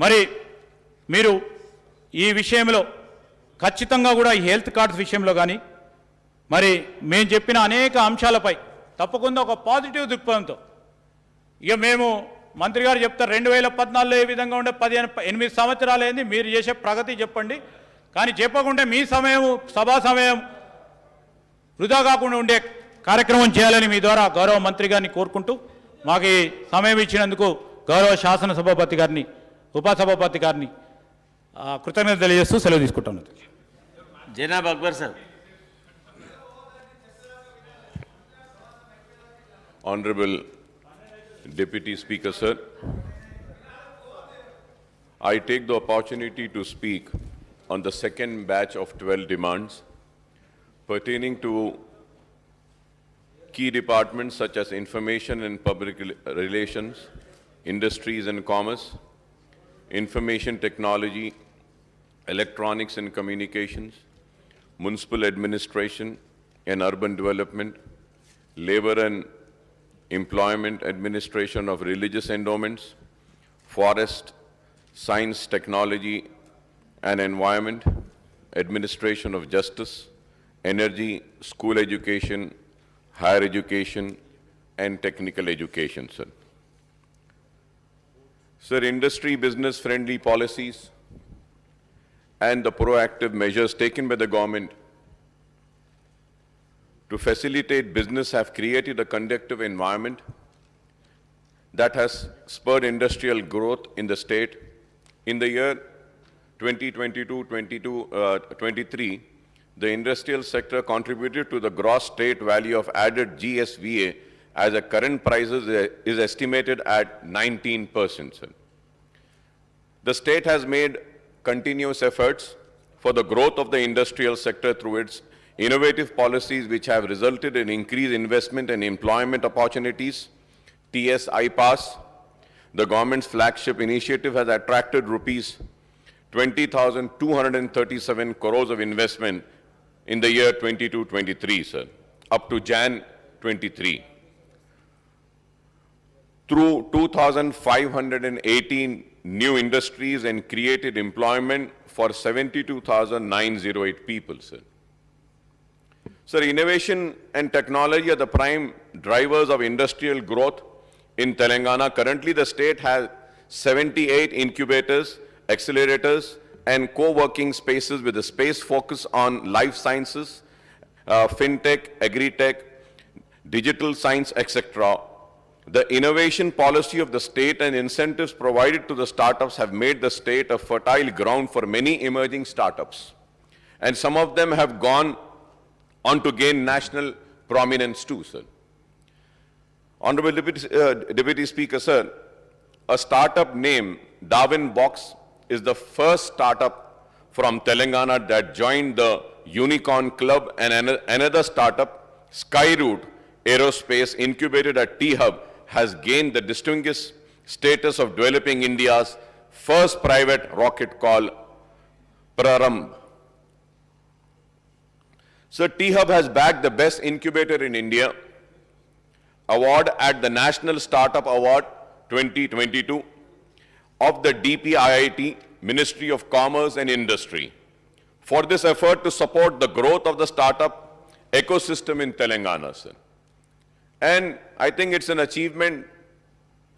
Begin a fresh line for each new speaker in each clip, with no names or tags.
మరి మీరు ఈ విషయంలో ఖచ్చితంగా కూడా ఈ హెల్త్ కార్డ్స్ విషయంలో కానీ మరి మేము చెప్పిన అనేక అంశాలపై తప్పకుండా ఒక పాజిటివ్ దృక్పథంతో ఇక మేము మంత్రి గారు చెప్తారు 2014లో ఏ విధంగా ఉండే 8 సంవత్సరాలు అయింది మీరు చేసే ప్రగతి చెప్పండి కానీ చెప్పకుండా మీ సమయం సభా సమయం వృధా కాకుండా ఉండే కార్యక్రమం చేయాలని మీ ద్వారా గౌరవ మంత్రి గారిని కోరుకుంటూ మాకు ఈ సమయం ఇచ్చినందుకు గౌరవ శాసనసభాపతి గారిని ఉపసభాపతి గారిని కృతజ్ఞతలు తెలియజేస్తూ సెలవు తీసుకుంటాను.
జనాబ్ Akbar sir.
Honorable Deputy Speaker, sir, I take the opportunity to speak on the second batch of 12 demands pertaining to key departments such as information and public relations, industries and commerce, information technology, electronics and communications, municipal administration and urban development, labor and employment administration of religious endowments, forest, science, technology and environment, administration of justice, energy, school education, higher education and technical education, sir. Sir, industry business friendly policies and the proactive measures taken by the government to facilitate business have created a conducive environment that has spurred industrial growth in the state. In the year 2022-23, the industrial sector contributed to the gross state value of added GSVA as the current prices is estimated at 19%. Sir. The state has made continuous efforts for the growth of the industrial sector through its innovative policies which have resulted in increased investment and employment opportunities. TS iPass, the government's flagship initiative, has attracted rupees 20,237 crores of investment in the year 22-23, sir, up to Jan 23. Through 2,518 new industries and created employment for 72,908 people, sir. Sir, innovation and technology are the prime drivers of industrial growth in Telangana. Currently, the state has 78 incubators, accelerators, and co-working spaces with a space focus on life sciences, fintech, agri-tech, digital science, etc. The innovation policy of the state and incentives provided to the startups have made the state a fertile ground for many emerging startups. And some of them have gone on to gain national prominence too, sir. Honorable Deputy Speaker, sir, a startup named Darwin Box is the first startup from Telangana that joined the Unicorn Club, and another startup, Skyroot Aerospace, incubated at T-Hub, has gained the distinguished status of developing India's first private rocket called Praramb. So T-Hub has bagged the best incubator in India award at the National Startup Award 2022 of the DPIIT, Ministry of Commerce and Industry, for this effort to support the growth of the startup ecosystem in Telangana, sir. And I think it's an achievement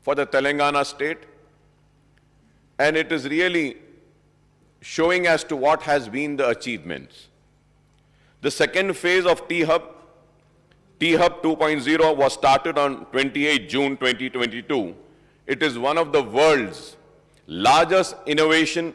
for the Telangana state, and it is really showing as to what has been the achievements. The second phase of T-Hub 2.0 was started on 28 June 2022. It is one of the world's largest innovation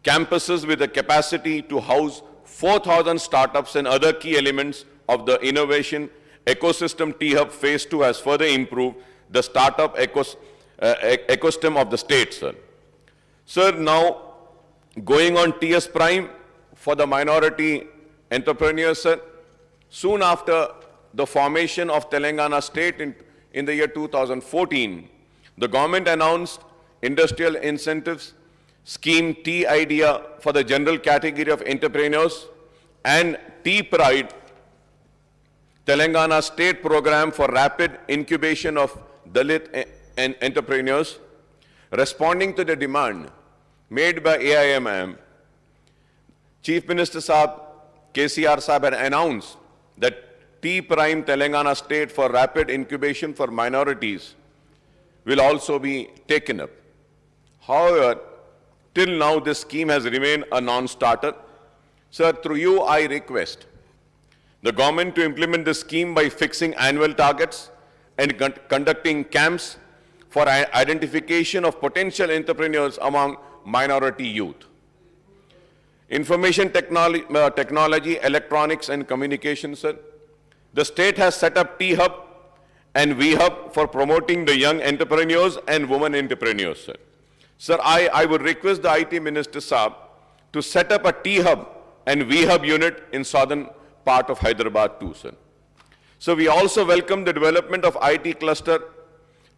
campuses with the capacity to house 4,000 startups and other key elements of the innovation ecosystem. T-Hub Phase 2 has further improved the startup ecosystem of the state, sir. Sir, now going on TS Prime for the minority entrepreneurs, sir. Soon after the formation of Telangana state in the year 2014, the government announced industrial incentives scheme T-Idea for the general category of entrepreneurs and T-Pride, Telangana state program for rapid incubation of Dalit entrepreneurs. Responding to the demand made by AIMM, Chief Minister Saab, KCR Saab had announced that T-Prime Telangana State for Rapid Incubation for Minorities will also be taken up. However, till now this scheme has remained a non-starter. Sir, through you I request the government to implement the scheme by fixing annual targets and conducting camps for identification of potential entrepreneurs among minority youth. Information technology, electronics and communications, sir. The state has set up T-Hub and V-Hub for promoting the young entrepreneurs and women entrepreneurs, sir. Sir, I would request the IT Minister Saab to set up a T-Hub and V-Hub unit in southern part of Hyderabad too, sir. So we also welcome the development of IT cluster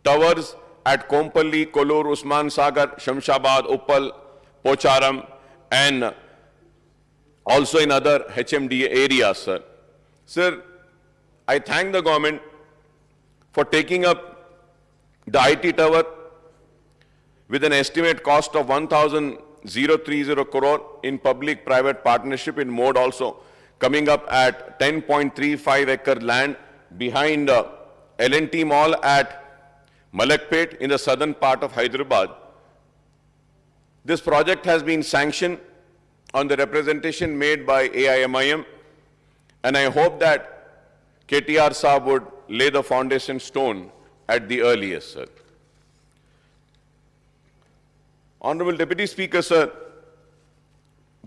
towers at Kompalli, Kollur, Usman Sagar, Shamshabad, Uppal, Pocharam, and also in other HMDA areas, sir. Sir, I thank the government for taking up the IT tower with an estimate cost of 1,030 crore in public-private partnership in mode also coming up at 10.35 acre land behind L&T Mall at Malakpet in the southern part of Hyderabad. This project has been sanctioned on the representation made by AIMIM, and I hope that KTR Saab would lay the foundation stone at the earliest, sir. Honorable Deputy Speaker, sir,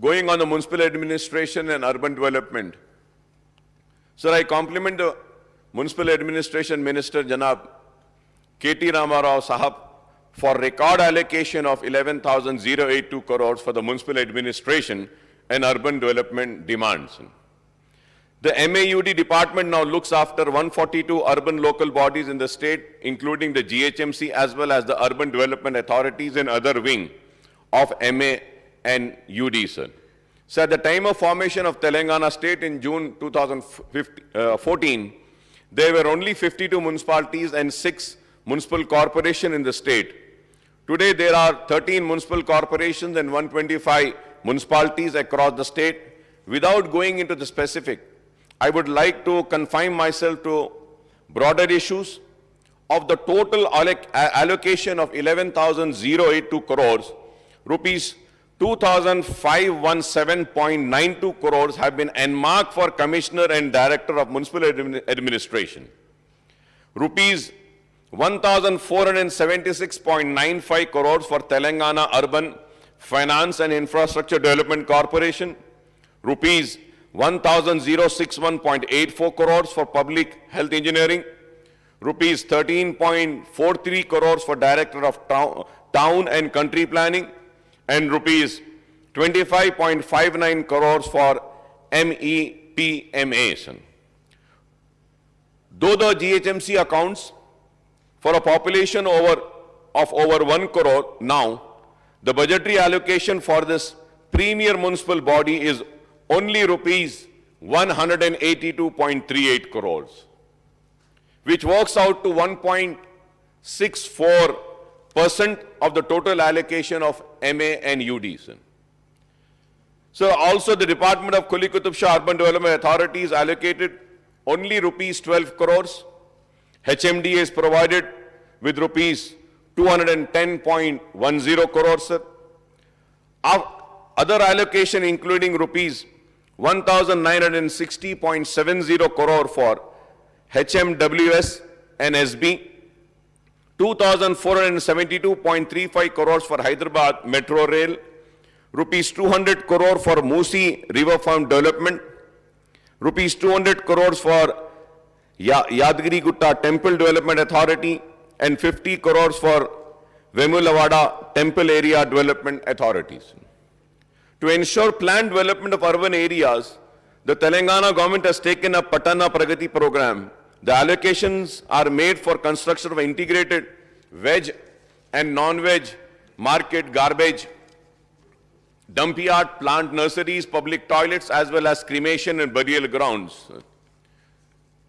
going on the municipal administration and urban development, sir, I compliment the Municipal Administration Minister, Janab KT Ramarao Sahab, for record allocation of 11,082 crores for the municipal administration and urban development demands. The MAUD department now looks after 142 urban local bodies in the state, including the GHMC as well as the urban development authorities and other wing of MA and UD, sir. So at the time of formation of Telangana state in June 2014, there were only 52 municipalities and 6 municipal corporations in the state. Today there are 13 municipal corporations and 125 municipalities across the state. Without going into the specific, I would like to confine myself to broader issues. Of the total allocation of 11,082 crores, rupees 2,517.92 crores have been earmarked for Commissioner and Director of Municipal Administration. Rupees 1,476.95 crores for Telangana Urban Finance and Infrastructure Development Corporation. Rupees 1,061.84 crores for Public Health Engineering. Rupees 13.43 crores for Director of Town and Country Planning, and rupees 25.59 crores for MEPMA. Though the GHMC accounts for a population of over 1 crore now, the budgetary allocation for this premier municipal body is only rupees 182.38 crores, which works out to 1.64% of the total allocation of MA and UD. So also the Department of Kuli Qutub Shah Urban Development Authority is allocated only rupees 12 crores. HMDA is provided with rupees 210.10 crores, sir. Other allocation including rupees 1,960.70 crore for HMWS and SB, 2,472.35 crores for Hyderabad Metro Rail, rupees 200 crore for Musi Riverfront Development, rupees 200 crores for Yadgiri Gutta Temple Development Authority, and 50 crores for Vemulavada Temple Area Development Authorities. To ensure planned development of urban areas, the Telangana government has taken up Patana Pragati program. The allocations are made for construction of integrated veg and non-veg market, garbage, dump yard, plant nurseries, public toilets, as well as cremation and burial grounds.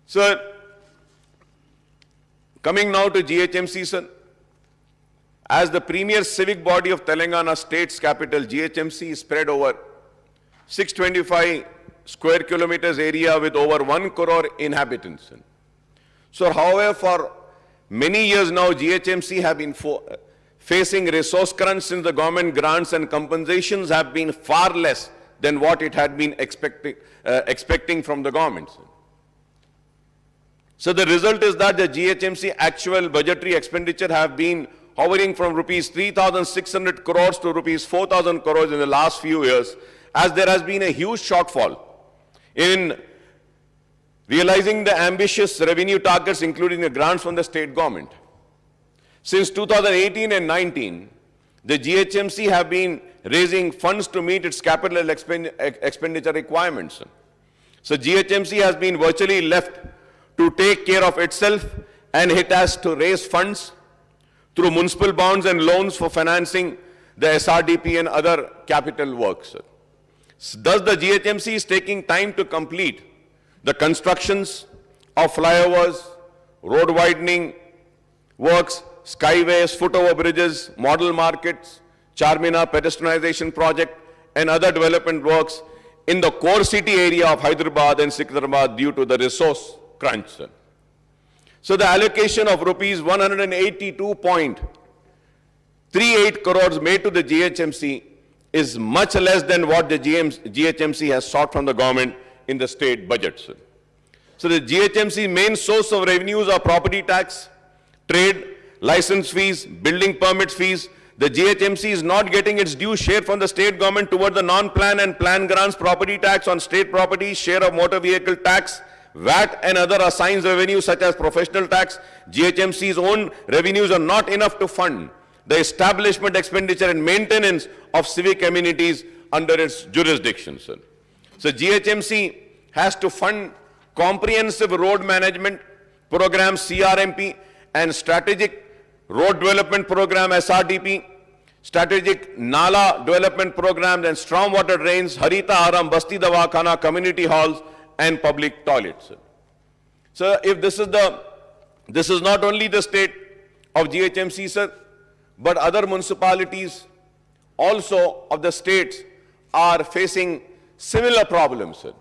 Sir, coming now to GHMC, sir. As the premier civic body of Telangana state's capital, GHMC is spread over 625 square kilometers area with over 1 crore inhabitants. So, however, for many years now, GHMC have been facing resource crunch since the government grants and compensations have been far less than what it had been expecting from the government. So the result is that the GHMC actual budgetary expenditure have been hovering from rupees 3,600 crores to rupees 4,000 crores in the last few years, as there has been a huge shortfall in realizing the ambitious revenue targets, including the grants from the state government. Since 2018 and 19, the GHMC have been raising funds to meet its capital expenditure requirements. So GHMC has been virtually left to take care of itself, and it has to raise funds through municipal bonds and loans for financing the SRDP and other capital works. Thus, the GHMC is taking time to complete the constructions of flyovers, road widening works, skyways, footover bridges, model markets, Charminar pedestrianization project, and other development works in the core city area of Hyderabad and Siddipet due to the resource crunch. So the allocation of rupees 182.38 crores made to the GHMC is much less than what the GHMC has sought from the government in the state budget. So the GHMC's main source of revenues are property tax, trade, license fees, building permit fees. The GHMC is not getting its due share from the state government toward the non-plan and plan grants, property tax on state property, share of motor vehicle tax, VAT and other assigned revenues such as professional tax. GHMC's own revenues are not enough to fund the establishment, expenditure and maintenance of civic amenities under its jurisdiction. So GHMC has to fund comprehensive road management program CRMP and strategic road development program SRDP, strategic Nala development programs and stormwater drains, Harita Aram, Basti Dawakhana, community halls and public toilets. So if this is not only the state of GHMC, sir, but other municipalities also of the states are facing similar problems, sir.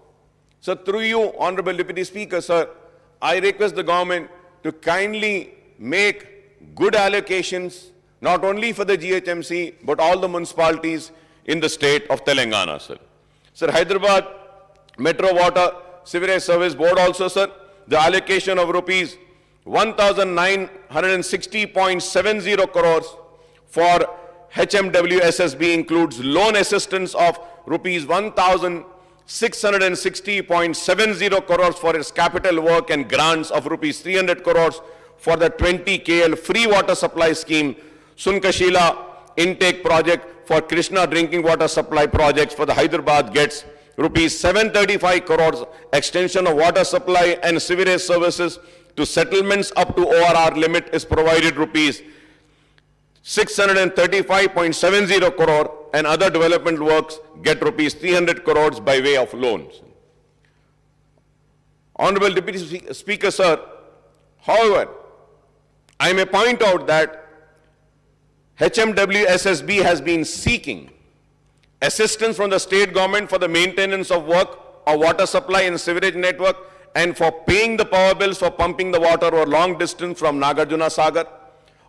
So through you, Honorable Deputy Speaker, sir, I request the government to kindly make good allocations, not only for the GHMC, but all the municipalities in the state of Telangana, sir. Sir, Hyderabad Metro Water Sewerage Service Board also, sir, the allocation of rupees 1,960.70 crores for HMW SSB includes loan assistance of rupees 1,660.70 crores for its capital work and grants of rupees 300 crores for the 20 KL free water supply scheme, Sunkashila intake project for Krishna drinking water supply projects for the Hyderabad gets rupees 735 crores, extension of water supply and sewerage services to settlements up to ORR limit is provided rupees 635.70 crore, and other development works get rupees 300 crores by way of loans. Honorable Deputy Speaker, sir, however, I may point out that HMW SSB has been seeking assistance from the state government for the maintenance of work of water supply and sewerage network and for paying the power bills for pumping the water over long distance from Nagarjuna Sagar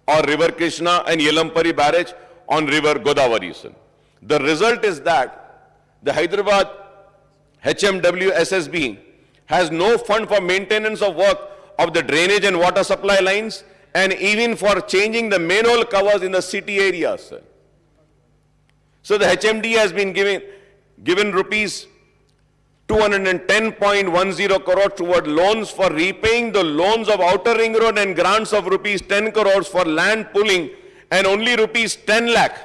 or River Krishna and Yelampari barrage on River Godavari. The result is that the Hyderabad HMW SSB has no fund for maintenance of work of the drainage and water supply lines and even for changing the manhole covers in the city areas. So the HMD has been given rupees 210.10 crore toward loans for repaying the loans of Outer Ring Road and grants of rupees 10 crores for land pulling and only rupees 10 lakh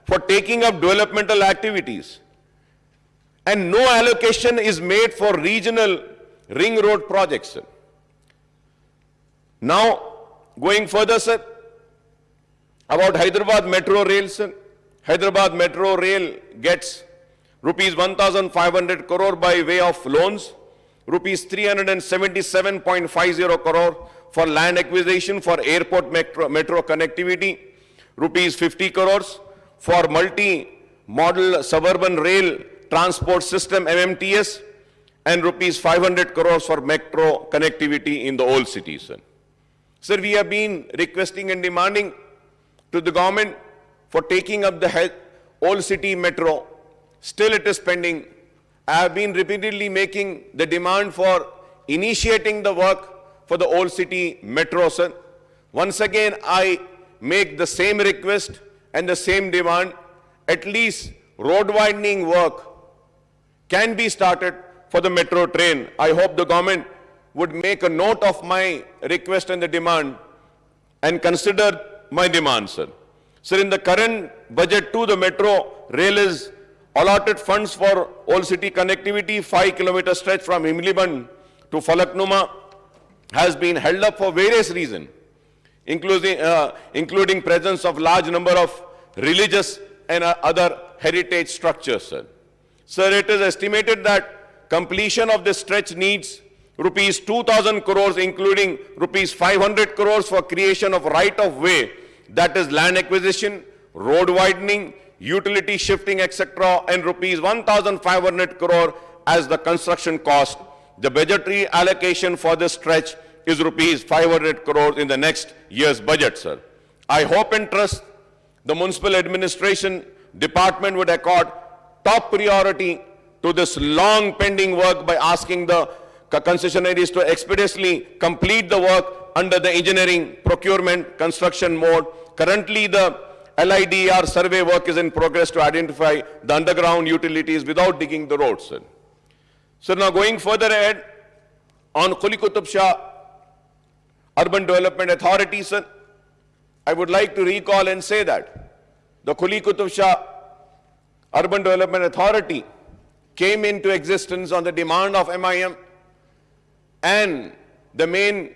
for taking up developmental activities. And no allocation is made for regional ring road projects. Now, going further, sir, about Hyderabad Metro Rail, sir. Hyderabad Metro Rail gets rupees 1,500 crore by way of loans, rupees 377.50 crore for land acquisition for airport metro connectivity, rupees 50 crores, for multi-model suburban rail transport system MMTS, and rupees 500 crores for metro connectivity in the old cities. Sir, we have been requesting and demanding to the government for taking up the old city metro. Still it is pending. I have been repeatedly making the demand for initiating the work for the old city metro, sir. Once again, I make the same request and the same demand. At least road widening work can be started for the metro train. I hope the government would make a note of my request and the demand and consider my demand, sir. Sir, in the current budget too, the metro rail is allotted funds for old city connectivity. 5-kilometer stretch from Himliban to Falaknuma has been held up for various reasons, including presence of large number of religious and other heritage structures, sir. Sir, it is estimated that completion of this stretch needs rupees 2,000 crores, including rupees 500 crores for creation of right-of-way, that is land acquisition, road widening, utility shifting, etc., and rupees 1,500 crore as the construction cost. The budgetary allocation for this stretch is rupees 500 crores in the next year's budget, sir. I hope and trust the municipal administration department would accord top priority to this long pending work by asking the concessionaires to expeditiously complete the work under the engineering, procurement, construction mode. Currently, the LIDR survey work is in progress to identify the underground utilities without digging the roads, sir. So now going further ahead, on Quli Qutub Shah Urban Development Authority, sir, I would like to recall and say that the Quli Qutub Shah Urban Development Authority came into existence on the demand of MIM, and the main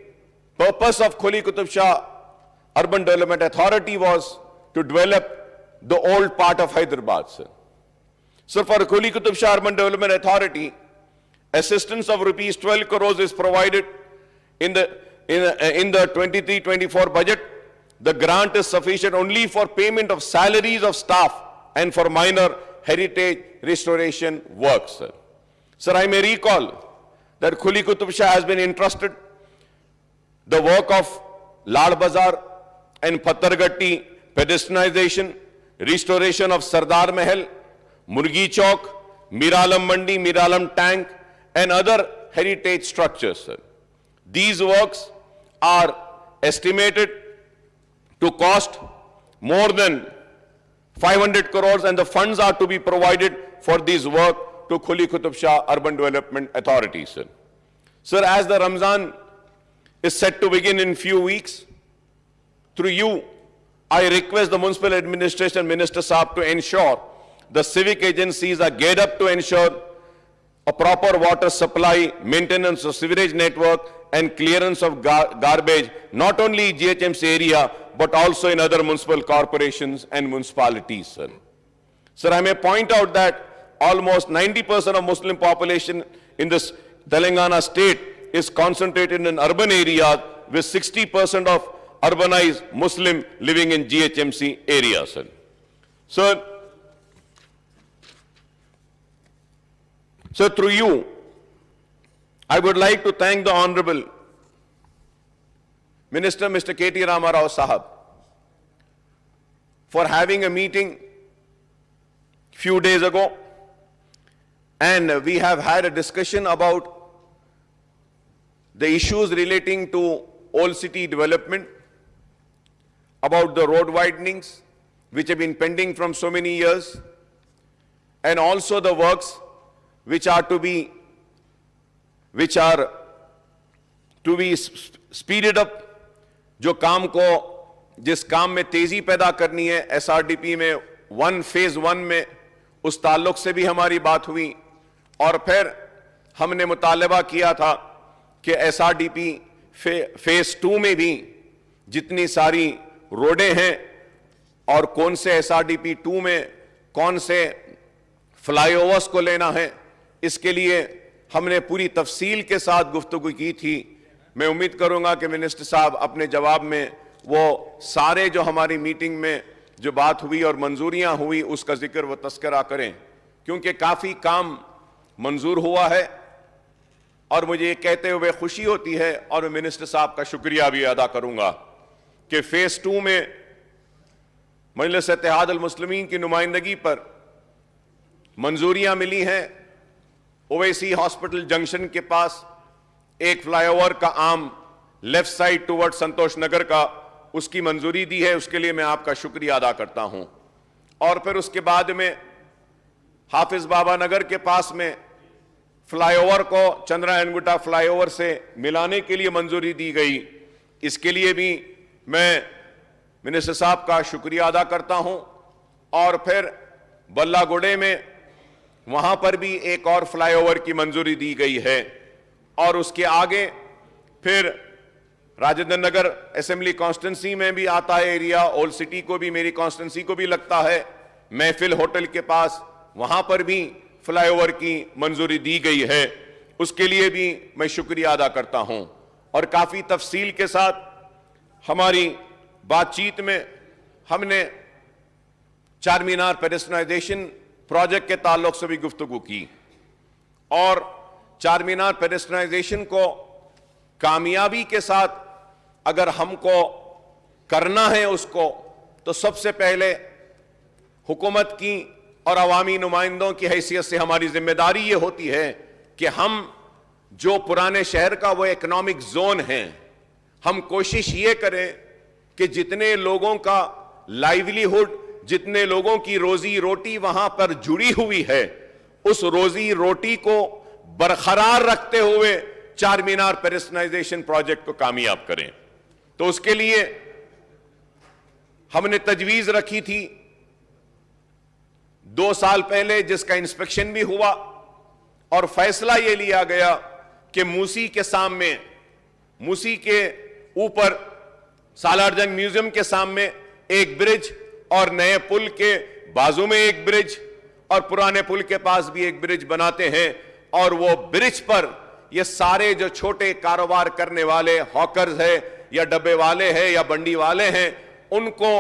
purpose of Quli Qutub Shah Urban Development Authority was to develop the old part of Hyderabad, sir. So for Quli Qutub Shah Urban Development Authority, assistance of rupees 12 crores is provided in the 23-24 budget. The grant is sufficient only for payment of salaries of staff and for minor heritage restoration works, sir. Sir, I may recall that Quli Qutub Shah has been entrusted the work of Lad Bazar and Pattargatti pedestrianization, restoration of Sardar Mahal, Murgi Chowk, Miralam Mandi, Miralam Tank, and other heritage structures, sir. These works are estimated to cost more than 500 crores, and the funds are to be provided for this work to Quli Qutub Shah Urban Development Authority, sir. Sir, as the Ramzan is set to begin in few weeks, through you, I request the Municipal Administration Minister Saab to ensure the civic agencies are geared up to ensure a proper water supply, maintenance of sewerage network, and clearance of garbage, not only GHMC area, but also in other municipal corporations and municipalities, sir. Sir, I may point out that almost 90% of Muslim population in this Telangana state is concentrated in urban areas, with 60% of urbanized Muslim living in GHMC areas, sir. So through you, I would like to thank the Honorable Minister Mr. K.T. Rama Rao Sahab for having a meeting few days ago, and we have had a discussion about the issues relating to old city development, about the road widenings which have been pending from so many years, and also the works which are to be speeded up. जो काम को, जिस काम में तेजी पैदा करनी है, SRDP में फेज 1 में उस ताल्लुक से भी हमारी बात हुई, और फिर हमने मुतालबा किया था कि SRDP फेज 2 में भी जितनी सारी रोडें हैं और कौन से SRDP 2 में कौन से फ्लाईओवर्स को लेना है, इसके लिए हमने पूरी तफसील के साथ गुफ्तगू की थी میں امید کروں گا کہ منسٹر صاحب اپنے جواب میں وہ سارے جو ہماری میٹنگ میں جو بات ہوئی اور منظوریاں ہوئی اس کا ذکر و تذکرہ کریں، کیونکہ کافی کام منظور ہوا ہے اور مجھے یہ کہتے ہوئے خوشی ہوتی ہے اور میں منسٹر صاحب کا شکریہ بھی ادا کروں گا کہ فیز 2 میں مجلس اتحاد المسلمین کی نمائندگی پر منظوریاں ملی ہیں۔ اویسی ہاسپٹل جنکشن کے پاس ایک فلائی اوور کا عام لیفٹ سائڈ ٹوورڈ سنتوش نگر کا اس کی منظوری دی ہے، اس کے لیے میں آپ کا شکریہ ادا کرتا ہوں۔ اور پھر اس کے بعد میں حافظ بابا نگر کے پاس میں فلائی اوور کو چندرا انگوٹا فلائی اوور سے ملانے کے لیے منظوری دی گئی، اس کے لیے بھی میں منسٹر صاحب کا شکریہ ادا کرتا ہوں۔ اور پھر بلہ گوڑے میں وہاں پر بھی ایک اور فلائی اوور کی منظوری دی گئی ہے، اور اس کے آگے پھر راجندر نگر اسمبلی کانسٹنسی میں بھی آتا ہے ایریا، اولڈ سٹی کو بھی میری کانسٹنسی کو بھی لگتا ہے، محفل ہوٹل کے پاس وہاں پر بھی فلائی اوور کی منظوری دی گئی ہے، اس کے لیے بھی میں شکریہ ادا کرتا ہوں۔ اور کافی تفصیل کے ساتھ ہماری بات چیت میں ہم نے چار مینار پیڈسٹرائزیشن پروجیکٹ کے تعلق سے بھی گفتگو کی، اور چار مینار پیڈسٹرائزیشن کو کامیابی کے ساتھ اگر ہم کو کرنا ہے اس کو، تو سب سے پہلے حکومت کی اور عوامی نمائندوں کی حیثیت سے ہماری ذمہ داری یہ ہوتی ہے کہ ہم جو پرانے شہر کا وہ اکنامک زون ہے، ہم کوشش یہ کریں کہ جتنے لوگوں کا لائیولی ہوڈ، جتنے لوگوں کی روزی روٹی وہاں پر جڑی ہوئی ہے، اس روزی روٹی کو برقرار رکھتے ہوئے چار مینار پیڈسٹرائزیشن پروجیکٹ کو کامیاب کریں۔ تو اس کے لیے ہم نے تجویز رکھی تھی 2 سال پہلے، جس کا انسپیکشن بھی ہوا، اور فیصلہ یہ لیا گیا کہ موسی کے سامنے، موسی کے اوپر سالار جنگ میوزیم کے سامنے ایک برج، اور نئے پل کے بازو میں ایک برج، اور پرانے پل کے پاس بھی ایک برج بناتے ہیں، اور وہ برج پر یہ سارے جو چھوٹے کاروبار کرنے والے ہاکرز ہیں یا ڈبے والے ہیں یا بنڈی والے ہیں، ان کو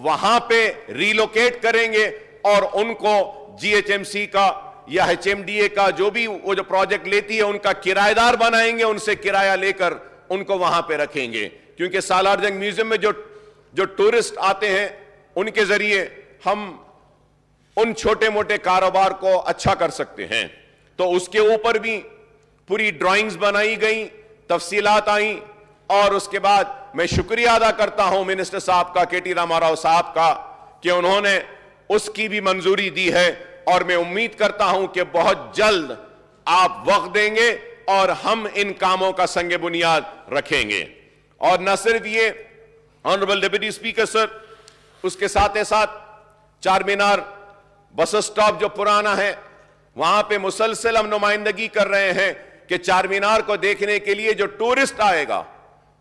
وہاں پہ ریلوکیٹ کریں گے، اور ان کو جی ایچ ایم سی کا یا ایچ ایم ڈی اے کا جو بھی وہ جو پروجیکٹ لیتی ہے ان کا کرایہ دار بنائیں گے، ان سے کرایہ لے کر ان کو وہاں پہ رکھیں گے، کیونکہ سالار جنگ میوزیم میں جو ٹورسٹ آتے ہیں ان کے ذریعے ہم ان چھوٹے موٹے کاروبار کو اچھا کر سکتے ہیں۔ تو اس کے اوپر بھی پوری ڈرائنگز بنائی گئیں، تفصیلات آئیں، اور اس کے بعد میں شکریہ ادا کرتا ہوں منسٹر صاحب کا، کے ٹی راما راؤ صاحب کا، کہ انہوں نے اس کی بھی منظوری دی ہے، اور میں امید کرتا ہوں کہ بہت جلد آپ وقت دیں گے اور ہم ان کاموں کا سنگ بنیاد رکھیں گے۔ اور نہ صرف یہ آنریبل ڈپٹی اسپیکر سر، اس کے ساتھ ساتھ چار مینار بس اسٹاپ جو پرانا ہے، وہاں پہ مسلسل ہم نمائندگی کر رہے ہیں کہ چار مینار کو دیکھنے کے لیے جو ٹورسٹ آئے گا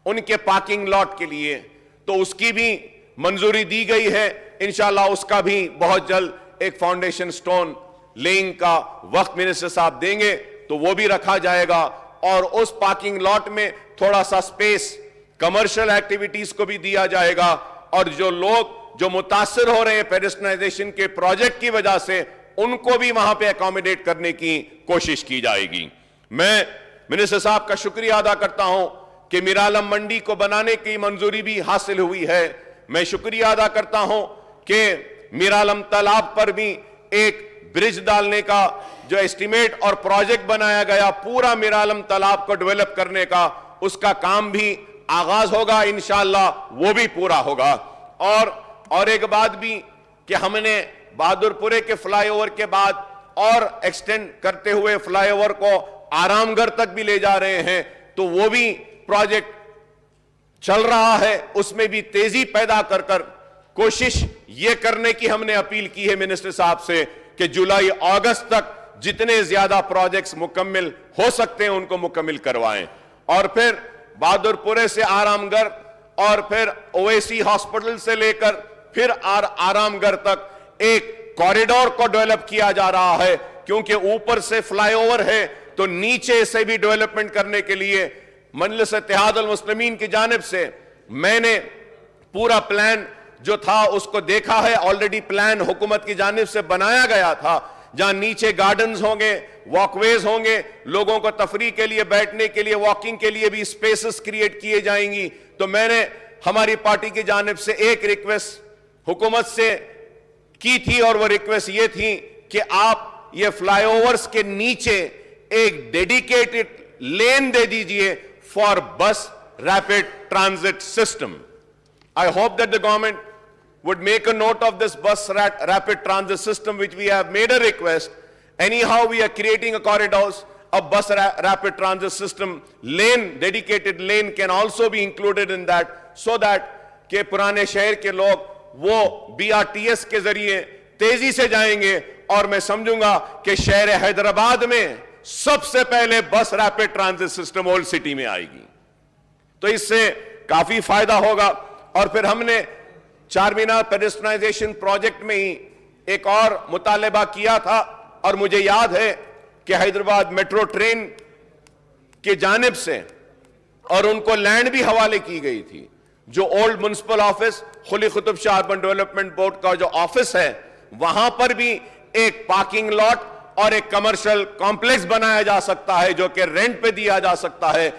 ان کے پارکنگ لاٹ کے لیے، تو اس کی بھی منظوری دی گئی ہے۔ انشاءاللہ اس کا بھی بہت جلد ایک فاؤنڈیشن سٹون لیئنگ کا وقت منسٹر صاحب دیں گے، تو وہ بھی رکھا جائے گا، اور اس پارکنگ لاٹ میں تھوڑا سا سپیس کمرشل ایکٹیویٹیز کو بھی دیا جائے گا، اور جو لوگ جو متاثر ہو رہے ہیں پیڈسٹرائزیشن کے پروجیکٹ کی وجہ سے، ان کو بھی وہاں پہ اکوموڈیٹ کرنے کی کوشش کی جائے گی۔ میں منسٹر صاحب کا شکریہ ادا کرتا ہوں کہ میرالم منڈی کو بنانے کی منظوری بھی حاصل ہوئی ہے۔ میں شکریہ ادا کرتا ہوں کہ میرالم تالاب پر بھی ایک برج ڈالنے کا جو اسٹیمیٹ اور پروجیکٹ بنایا گیا، پورا میرالم تالاب کو ڈیولپ کرنے کا، اس کا کام بھی آغاز ہوگا، انشاءاللہ وہ بھی پورا ہوگا۔ اور ایک بات بھی کہ ہم نے بہادر پورے کے فلائی اوور کے بعد اور ایکسٹینڈ کرتے ہوئے فلائی اوور کو آرام گڑھ تک بھی لے جا رہے ہیں، تو وہ بھی پروجیکٹ چل رہا ہے، اس میں بھی تیزی پیدا کر کوشش یہ کرنے کی ہم نے اپیل کی ہے منسٹر صاحب سے کہ جولائی اگست تک جتنے زیادہ پروجیکٹس مکمل ہو سکتے ہیں ان کو مکمل کروائیں، اور پھر بہادر پورے سے آرام گڑھ، اور پھر اویسی ہاسپٹل سے لے کر پھر آرام گڑھ تک ایک کوریڈور کو ڈیولپ کیا جا رہا ہے، کیونکہ اوپر سے فلائی اوور ہے تو نیچے سے بھی ڈیولپمنٹ کرنے کے لیے मजलिस इत्तेहाद अल मुस्लिमीन की जानिब से मैंने पूरा प्लान जो था उसको देखा है। ऑलरेडी प्लान हुकूमत की जानिब से बनाया गया था, जहां नीचे गार्डन्स होंगे, वॉकवेज होंगे, लोगों को तफरीह के लिए, बैठने के लिए, वॉकिंग के लिए भी स्पेसेस क्रिएट किए जाएंगी। तो मैंने हमारी पार्टी की जानिब से एक रिक्वेस्ट हुकूमत से की थी, और वो रिक्वेस्ट ये थी कि आप ये फ्लाईओवर्स के नीचे एक डेडिकेटेड लेन दे दीजिए फॉर बस rapid transit system. I hope that the government would make a note of this bus rapid transit system, which we have made a request. Anyhow, we are creating a corridors, a bus rapid transit system. Lane, dedicated lane can also be included in that, so that के पुराने शहर के लोग वो BRTS के जरिए तेजी से जाएंगे, और मैं समझूंगा कि शहर हैदराबाद में सबसे पहले बस rapid transit system old city में आएगी। तो इससे काफी फायदा होगा। और फिर हमने चार मीनार पेडेस्ट्रियनाइजेशन प्रोजेक्ट में ही एक और मुतालबा किया था, और मुझे याद है कि हैदराबाद मेट्रो ट्रेन की जानिब से और उनको लैंड भी हवाले की गई थी। जो ओल्ड म्युनिसिपल ऑफिस खुली Qutub Shah urban development board का जो ऑफिस है, वहां पर भी एक पार्किंग लॉट और एक कमर्शियल कॉम्प्लेक्स बनाया जा सकता है, जो कि रेंट पे दिया जा सकता है।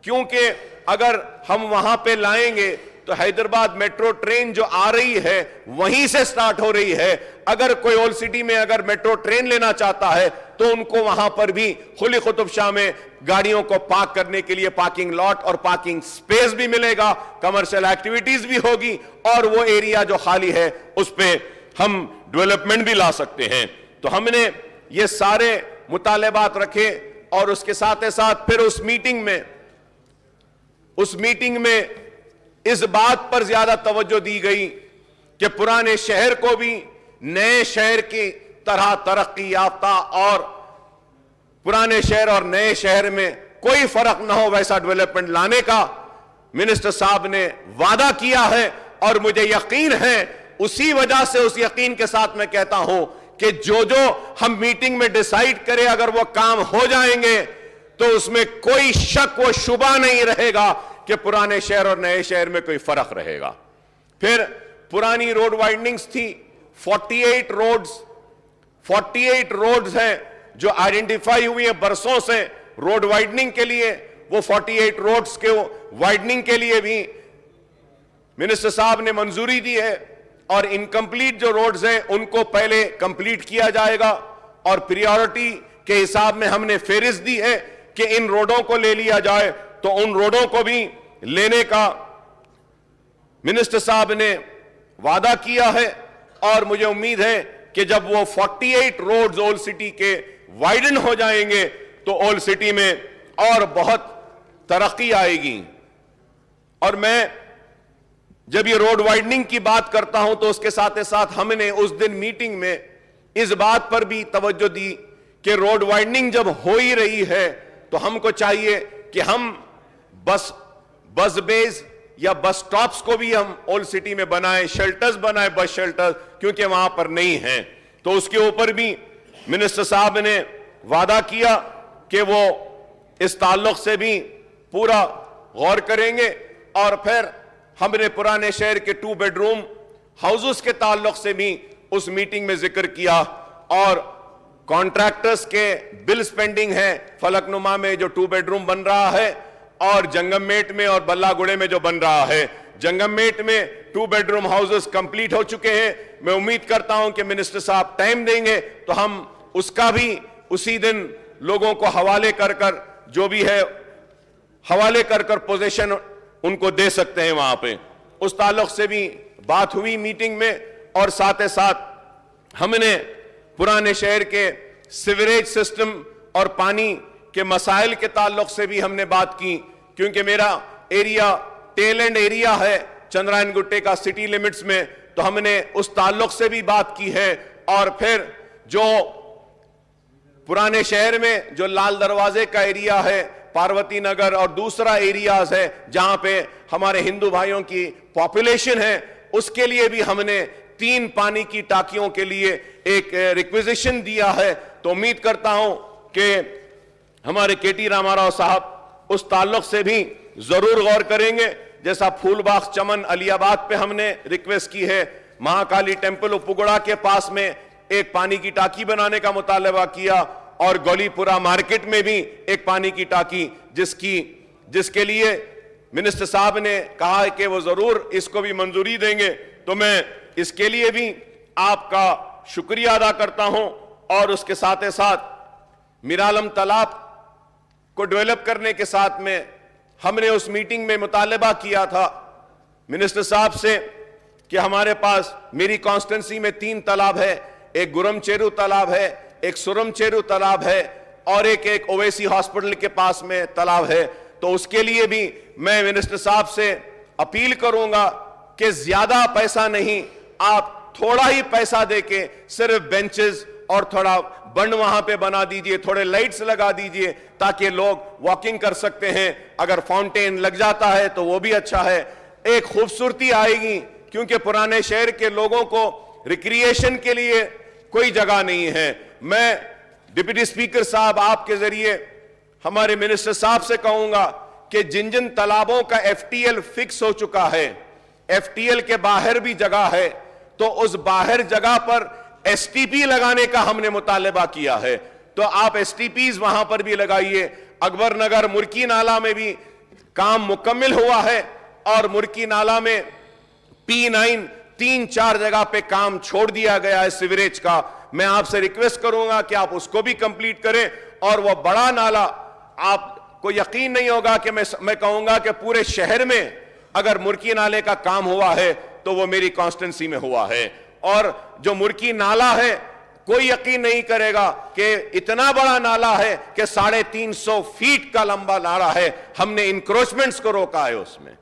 क्योंकि अगर हम वहां पे लाएंगे तो हैदराबाद मेट्रो ट्रेन जो आ रही है वहीं से स्टार्ट हो रही है। अगर कोई ओल्ड सिटी में अगर मेट्रो ट्रेन लेना चाहता है तो उनको वहां पर भी खुली कुतुब शाह में गाड़ियों को पार्क करने के लिए पार्किंग लॉट और पार्किंग स्पेस भी मिलेगा, कमर्शियल एक्टिविटीज भी होगी, और वो एरिया जो खाली है उस पे हम डेवलपमेंट भी ला सकते हैं। तो हमने ये सारे मुतालबात रखे, और उसके साथ साथ फिर उस मीटिंग में इस बात पर ज्यादा तवज्जो दी गई कि पुराने शहर को भी नए शहर की तरह तरक्की याफ्ता, और पुराने शहर और नए शहर में कोई फर्क ना हो वैसा डेवलपमेंट लाने का मिनिस्टर साहब ने वादा किया है। और मुझे यकीन है, उसी वजह से उस यकीन के साथ मैं कहता हूं कि जो हम मीटिंग में डिसाइड करें, अगर वो काम हो जाएंगे तो उसमें कोई शक व शुबा नहीं रहेगा कि पुराने शहर और नए शहर में कोई फर्क रहेगा। फिर पुरानी रोड वाइडनिंग्स थी, 48 रोड्स हैं जो आइडेंटिफाई हुई है बरसों से रोड वाइडनिंग के लिए। वो 48 रोड्स के वाइडनिंग के लिए भी मिनिस्टर साहब ने मंजूरी दी है, और इनकम्प्लीट जो रोड्स हैं उनको पहले कंप्लीट किया जाएगा, और प्रायोरिटी के हिसाब में हमने फेरिस्त दी है कि इन रोडों को ले लिया जाए। तो उन रोडों को भी लेने का मिनिस्टर साहब ने वादा किया है, और मुझे उम्मीद है कि जब वो 48 रोड्स ओल्ड सिटी के वाइडन हो जाएंगे तो ओल्ड सिटी में और बहुत तरक्की आएगी। और मैं जब ये रोड वाइडनिंग की बात करता हूं तो उसके साथ साथ हमने उस दिन मीटिंग में इस बात पर भी तवज्जो दी कि रोड वाइडनिंग जब हो ही रही है तो हमको चाहिए कि हम बस बेज या बस स्टॉप्स को भी हम ओल्ड सिटी में बनाएं, शेल्टर्स बनाएं, बस शेल्टर, क्योंकि वहां पर नहीं हैं। तो उसके ऊपर भी मिनिस्टर साहब ने वादा किया कि वो इस ताल्लुक से भी पूरा गौर करेंगे। और फिर हमने पुराने शहर के 2 बेडरूम हाउसेस के ताल्लुक से भी उस मीटिंग में जिक्र किया, और कॉन्ट्रैक्टर्स के बिल्स पेंडिंग है, फलकनुमा में जो 2 बेडरूम बन रहा है, और जंगममेट में और बल्लागुड़े में जो बन रहा है। जंगममेट में 2 बेडरूम हाउसेस कंप्लीट हो चुके हैं। मैं उम्मीद करता हूं कि मिनिस्टर साहब टाइम देंगे तो हम उसका भी उसी दिन लोगों को हवाले कर जो भी है हवाले कर पोजीशन उनको दे सकते हैं वहां पे। उस ताल्लुक से भी बात हुई मीटिंग में, और साथ ही साथ हमने पुराने शहर के सीवरेज सिस्टम और पानी के मसाइल के ताल्लुक से भी हमने बात की, क्योंकि मेरा एरिया टेल एंड एरिया है चंद्रायन गुट्टे का सिटी लिमिट्स में, तो हमने उस ताल्लुक से भी बात की है। और फिर जो पुराने शहर में जो लाल दरवाजे का एरिया है, पार्वती नगर और दूसरा एरियाज है जहां पे हमारे हिंदू भाइयों की पॉपुलेशन है, उसके लिए भी हमने 3 पानी की टांकियों के लिए एक रिक्विजिशन दिया है। तो उम्मीद करता हूं कि हमारे केटी रामाराव साहब اس تعلق سے بھی ضرور غور کریں گے. جیسا پھول باغ چمن علی آباد پہ ہم نے ریکویسٹ کی ہے, مہاکالی ٹیمپل اپگڑا کے پاس میں ایک پانی کی ٹاکی بنانے کا مطالبہ کیا, اور گولی پورا مارکیٹ میں بھی ایک پانی کی ٹاکی, جس کے لیے منسٹر صاحب نے کہا ہے کہ وہ ضرور اس کو بھی منظوری دیں گے. تو میں اس کے لیے بھی آپ کا شکریہ ادا کرتا ہوں. اور اس کے ساتھ ساتھ میرالم تالاب کو ڈیولپ کرنے کے ساتھ میں ہم نے اس میٹنگ میں مطالبہ کیا تھا منسٹر صاحب سے کہ ہمارے پاس میری کانسٹنسی میں 3 تالاب ہے, ایک گرم چیرو تالاب ہے, ایک سرم چیرو تالاب ہے, اور ایک اویسی ہاسپٹل کے پاس میں تالاب ہے. تو اس کے لیے بھی میں منسٹر صاحب سے اپیل کروں گا کہ زیادہ پیسہ نہیں, آپ تھوڑا ہی پیسہ دے کے صرف بینچز اور تھوڑا بند وہاں پہ بنا دیجئے, تھوڑے لائٹس لگا دیجئے تاکہ لوگ واکنگ کر سکتے ہیں. اگر فاؤنٹین لگ جاتا ہے تو وہ بھی اچھا ہے, ایک خوبصورتی آئے گی, کیونکہ پرانے شہر کے لوگوں کو ریکریشن کے لیے کوئی جگہ نہیں ہے. میں ڈپٹی اسپیکر صاحب آپ کے ذریعے ہمارے منسٹر صاحب سے کہوں گا کہ جن تالابوں کا ایف ٹی ایل فکس ہو چکا ہے, ایف ٹی ایل کے باہر بھی جگہ ہے, تو اس باہر جگہ پر ایس ٹی پی لگانے کا ہم نے مطالبہ کیا ہے. تو آپ ایس ٹی پیز وہاں پر بھی لگائیے. اکبر نگر مرکی نالہ میں بھی کام مکمل ہوا ہے, اور مرکی نالہ میں P9 3-4 جگہ پہ کام چھوڑ دیا گیا ہے سیوریج کا. میں آپ سے ریکویسٹ کروں گا کہ آپ اس کو بھی کمپلیٹ کریں. اور وہ بڑا نالہ, آپ کو یقین نہیں ہوگا کہ میں کہوں گا کہ پورے شہر میں اگر مرکی نالے کا کام ہوا ہے تو وہ میری کانسٹنسی میں ہوا ہے. اور جو مرکی نالہ ہے, کوئی یقین نہیں کرے گا کہ اتنا بڑا نالہ ہے کہ 350 فیٹ کا لمبا نالہ ہے. ہم نے انکروچمنٹس کو روکا ہے اس میں.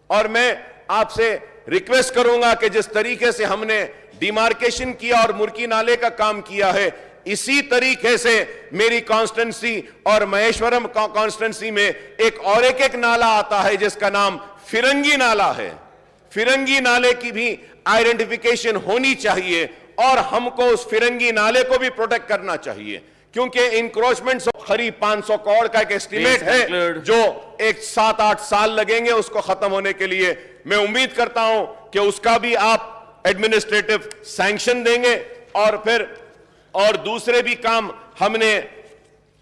اور میں آپ سے ریکویسٹ کروں گا کہ جس طریقے سے ہم نے ڈیمارکیشن کیا اور مرکی نالے کا کام کیا ہے, اسی طریقے سے میری کانسٹنسی اور مہیشورم کانسٹنسی میں ایک نالہ آتا ہے جس کا نام فرنگی نالہ ہے. فرنگی نالے کی بھی آئیڈینٹیفیکیشن ہونی چاہیے, اور ہم کو اس فرنگی نالے کو بھی پروٹیکٹ کرنا چاہیے, کیونکہ انکروچمنٹس قریب 500 کروڑ کا ایک اسٹیمیٹ ہے جو 7-8 سال لگیں گے اس کو ختم ہونے کے لیے. میں امید کرتا ہوں کہ اس کا بھی آپ ایڈمنسٹریٹو سینکشن دیں گے. اور دوسرے بھی کام ہم نے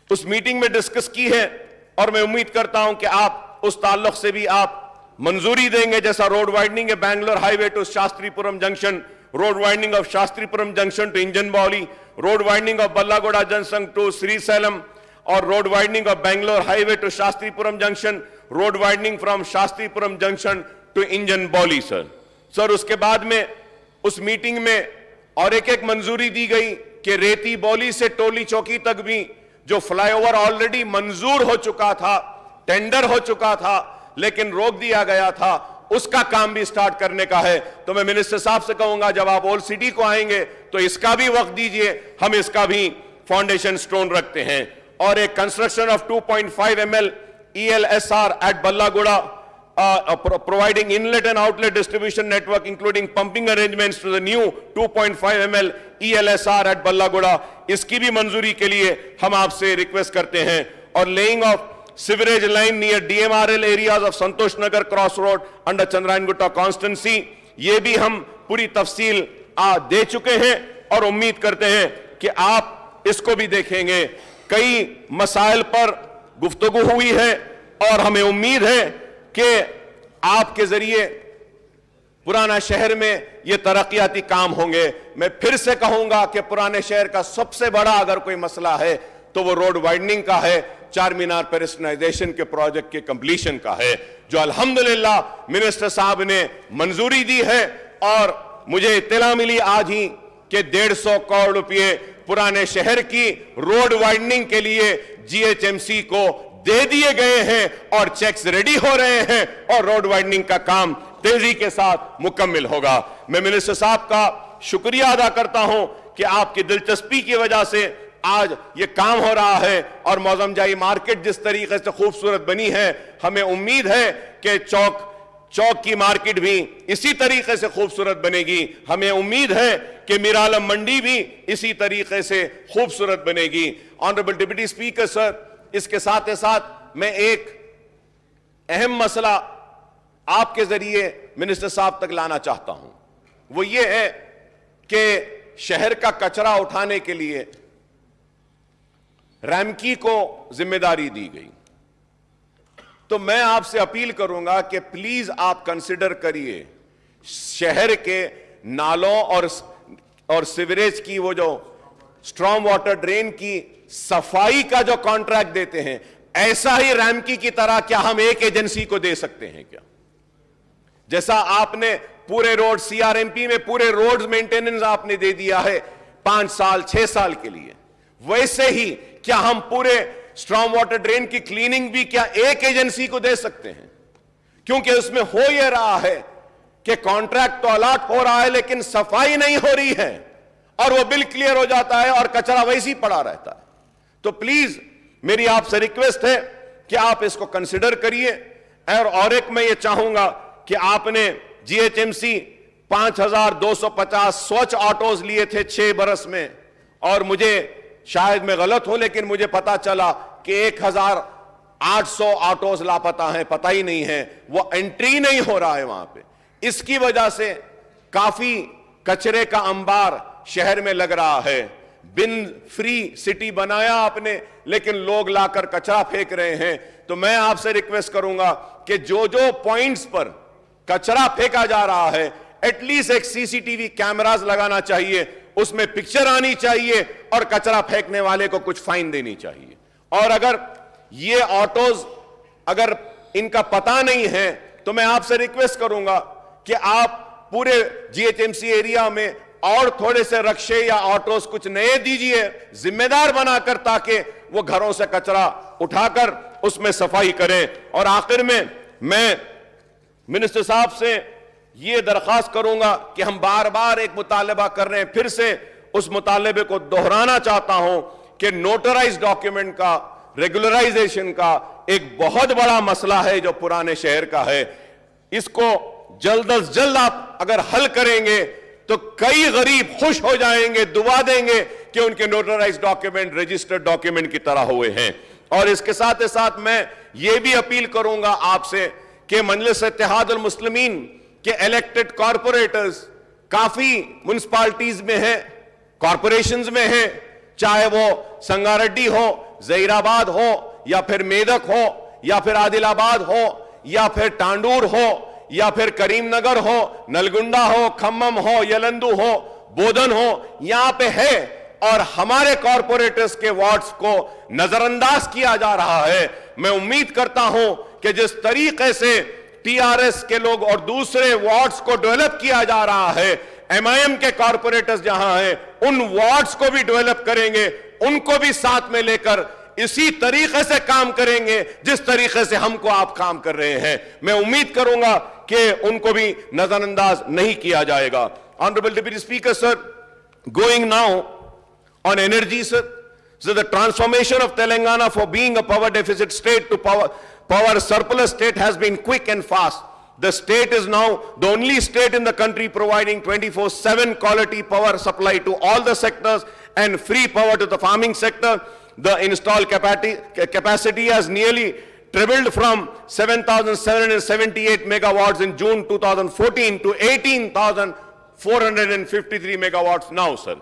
اس میٹنگ میں ڈسکس کی ہے, اور میں امید کرتا ہوں کہ آپ اس تعلق سے بھی آپ منظوری دیں گے. جیسا روڈ وائڈننگ ہے Bangalore highway to Shastripuram junction, road widening of Shastri Puram junction to Injan Bauli, road widening of Ballagoda junction to Sri Salem, or road widening of Bangalore highway to Shastri Puram junction, road widening from Shastri Puram junction to Injan Bauli, sir. Sir, اس کے بعد میں اس meeting میں اور ایک منظوری دی گئی کہ ریتی بولی سے ٹولی چوکی تک بھی جو فلائی اوور آلریڈی منظور ہو چکا تھا, ٹینڈر ہو چکا تھا, لیکن روک دیا گیا تھا, اس کا کام بھی سٹارٹ کرنے کا ہے. تو میں منسٹر صاحب سے کہوں گا جب آپ اولڈ سٹی کو آئیں گے تو اس کا بھی وقت دیجئے, ہم اس کا بھی فاؤنڈیشن سٹون رکھتے ہیں. اور ایک construction of 2.5 ml ELSR at Ballagoda, providing inlet and outlet distribution network including pumping arrangements to the new 2.5 ml ELSR at Ballagoda, اس کی بھی منظوری کے لیے ہم آپ سے ریکویسٹ کرتے ہیں. اور laying of sewerage line near DMRL areas of Santosh Nagar Cross Road under Chandrayan Gutta constituency, یہ بھی ہم پوری تفصیل دے چکے ہیں, اور امید کرتے ہیں کہ آپ اس کو بھی دیکھیں گے. کئی مسائل پر گفتگو ہوئی ہے, اور ہمیں امید ہے کہ آپ کے ذریعے پرانا شہر میں یہ ترقیاتی کام ہوں گے. میں پھر سے کہوں گا کہ پرانے شہر کا سب سے بڑا اگر کوئی مسئلہ ہے تو وہ روڈ وائڈننگ کا ہے, چار مینار پیرسٹنائزیشن کے پروجیکٹ کے کمپلیشن کا ہے, جو الحمدللہ منسٹر صاحب نے منظوری دی ہے. اور مجھے اطلاع ملی آج ہی کہ 150 کروڑ روپے پرانے شہر کی روڈ وائڈننگ کے لیے GHMC کو دے دیے گئے ہیں, اور چیکس ریڈی ہو رہے ہیں, اور روڈ وائڈننگ کا کام تیزی کے ساتھ مکمل ہوگا. میں منسٹر صاحب کا شکریہ ادا کرتا ہوں کہ آپ کی دلچسپی کی وجہ سے آج یہ کام ہو رہا ہے, اور موزم جائی مارکیٹ جس طریقے سے خوبصورت بنی ہے, ہمیں امید ہے کہ چوک کی مارکیٹ بھی اسی طریقے سے خوبصورت بنے گی. ہمیں امید ہے کہ میرالم منڈی بھی اسی طریقے سے خوبصورت بنے گی. آنریبل ڈپٹی اسپیکر سر, اس کے ساتھ میں ایک
اہم مسئلہ آپ کے ذریعے منسٹر صاحب تک لانا چاہتا ہوں، وہ یہ ہے کہ شہر کا کچرا اٹھانے کے لیے ریمکی کو ذمہ داری دی گئی. تو میں آپ سے اپیل کروں گا کہ پلیز آپ کنسیڈر کریے شہر کے نالوں اور سیوریج کی وہ جو اسٹرام واٹر ڈرین کی صفائی کا جو کانٹریکٹ دیتے ہیں، ایسا ہی ریمکی کی طرح کیا ہم ایک ایجنسی کو دے سکتے ہیں کیا؟ جیسا آپ نے پورے road C R M P میں پورے روڈز مینٹیننس آپ نے دے دیا ہے 5 سال 6 سال کے لیے، ویسے ہی کیا ہم پورے اسٹرام واٹر ڈرین کی کلیننگ بھی کیا ایک ایجنسی کو دے سکتے ہیں؟ کیونکہ اس میں ہو یہ رہا ہے کہ کانٹریکٹ تو الاٹ ہو رہا ہے لیکن صفائی نہیں ہو رہی ہے، اور وہ بل کلیئر ہو جاتا ہے اور کچرا ویسے ہی پڑا رہتا ہے. تو پلیز میری آپ سے ریکویسٹ ہے کہ آپ اس کو کنسیڈر کریے. اور ایک میں یہ چاہوں گا کہ آپ نے جی ایچ ایم سی 5250 سوچھ آٹوز لیے تھے 6 برس میں، اور مجھے شاید میں غلط ہوں لیکن مجھے پتا چلا کہ 1800 آٹوز لاپتہ ہیں، پتہ ہی نہیں ہے، وہ انٹری نہیں ہو رہا ہے وہاں پہ. اس کی وجہ سے کافی کچرے کا انبار شہر میں لگ رہا ہے. بن فری سٹی بنایا آپ نے لیکن لوگ لا کر کچرا پھینک رہے ہیں. تو میں آپ سے ریکویسٹ کروں گا کہ جو پوائنٹس پر کچرا پھینکا جا رہا ہے ایٹ لیسٹ ایک سی سی ٹی وی کیمراز لگانا چاہیے، اس میں پکچر آنی چاہیے اور کچرا پھینکنے والے کو کچھ فائن دینی چاہیے. اور اگر یہ آٹوز اگر ان کا پتہ نہیں ہے تو میں آپ سے ریکویسٹ کروں گا کہ آپ پورے G H M C area میں اور تھوڑے سے رکشے یا آٹوز کچھ نئے دیجئے ذمہ دار بنا کر، تاکہ وہ گھروں سے کچرا اٹھا کر اس میں صفائی کریں. اور آخر میں منسٹر صاحب سے یہ درخواست کروں گا کہ ہم بار بار ایک مطالبہ کر رہے ہیں، پھر سے اس مطالبے کو دہرانا چاہتا ہوں کہ نوٹرائز ڈاکیومنٹ کا ریگولرائزیشن کا ایک بہت بڑا مسئلہ ہے جو پرانے شہر کا ہے. اس کو جلد از جلد آپ اگر حل کریں گے تو کئی غریب خوش ہو جائیں گے، دعا دیں گے کہ ان کے نوٹرائز ڈاکیومنٹ رجسٹرڈ ڈاکیومنٹ کی طرح ہوئے ہیں. اور اس کے ساتھ میں یہ بھی اپیل کروں گا آپ سے کہ مجلس اتحاد المسلمین کے الیکٹڈ کارپوریٹرز کافی منسپالٹیز میں ہیں، کارپوریشنز میں ہیں، چاہے وہ سنگاریڈی ہو، زہیر آباد ہو، یا پھر میدک ہو، یا پھر عادل آباد ہو، یا پھر ٹانڈور ہو، یا پھر کریم نگر ہو، نلگنڈا ہو، کھمم ہو، یلندو ہو، بودن ہو، یہاں پہ ہے. اور ہمارے کارپوریٹرز کے وارڈز کو نظر انداز کیا جا رہا ہے. میں امید کرتا ہوں کہ جس طریقے سے ٹی آر ایس کے لوگ اور دوسرے وارڈز کو ڈیولپ کیا جا رہا ہے، ایم آئی ایم کے کارپوریٹرز جہاں ہیں ان وارڈز کو بھی ڈیولپ کریں گے، ان کو بھی ساتھ میں لے کر اسی طریقے سے کام کریں گے جس طریقے سے ہم کو آپ کام کر رہے ہیں. میں امید کروں گا کہ ان کو بھی نظر انداز نہیں کیا جائے گا. Honorable Deputy Speaker, sir, going now on energy, sir, so the transformation of Telangana for being a power deficit state to power surplus state has been quick and fast. The state is now the only state in the country providing 24/7 quality power supply to all the sectors and free power to the farming sector. The installed capacity has nearly tripled from 7,778 megawatts in June 2014 to 18,453 megawatts now, sir.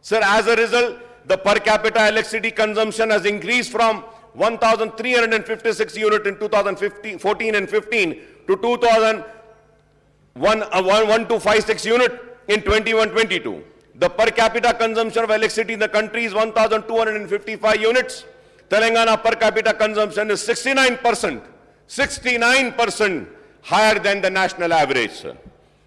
Sir, as a result, the per capita electricity consumption has increased from 1,356 units in 2014 and 15 to 2,1256 units in 21-22. The per capita consumption of electricity in the country is 1,255 units. Telangana per capita consumption is 69% higher than the national average, sir.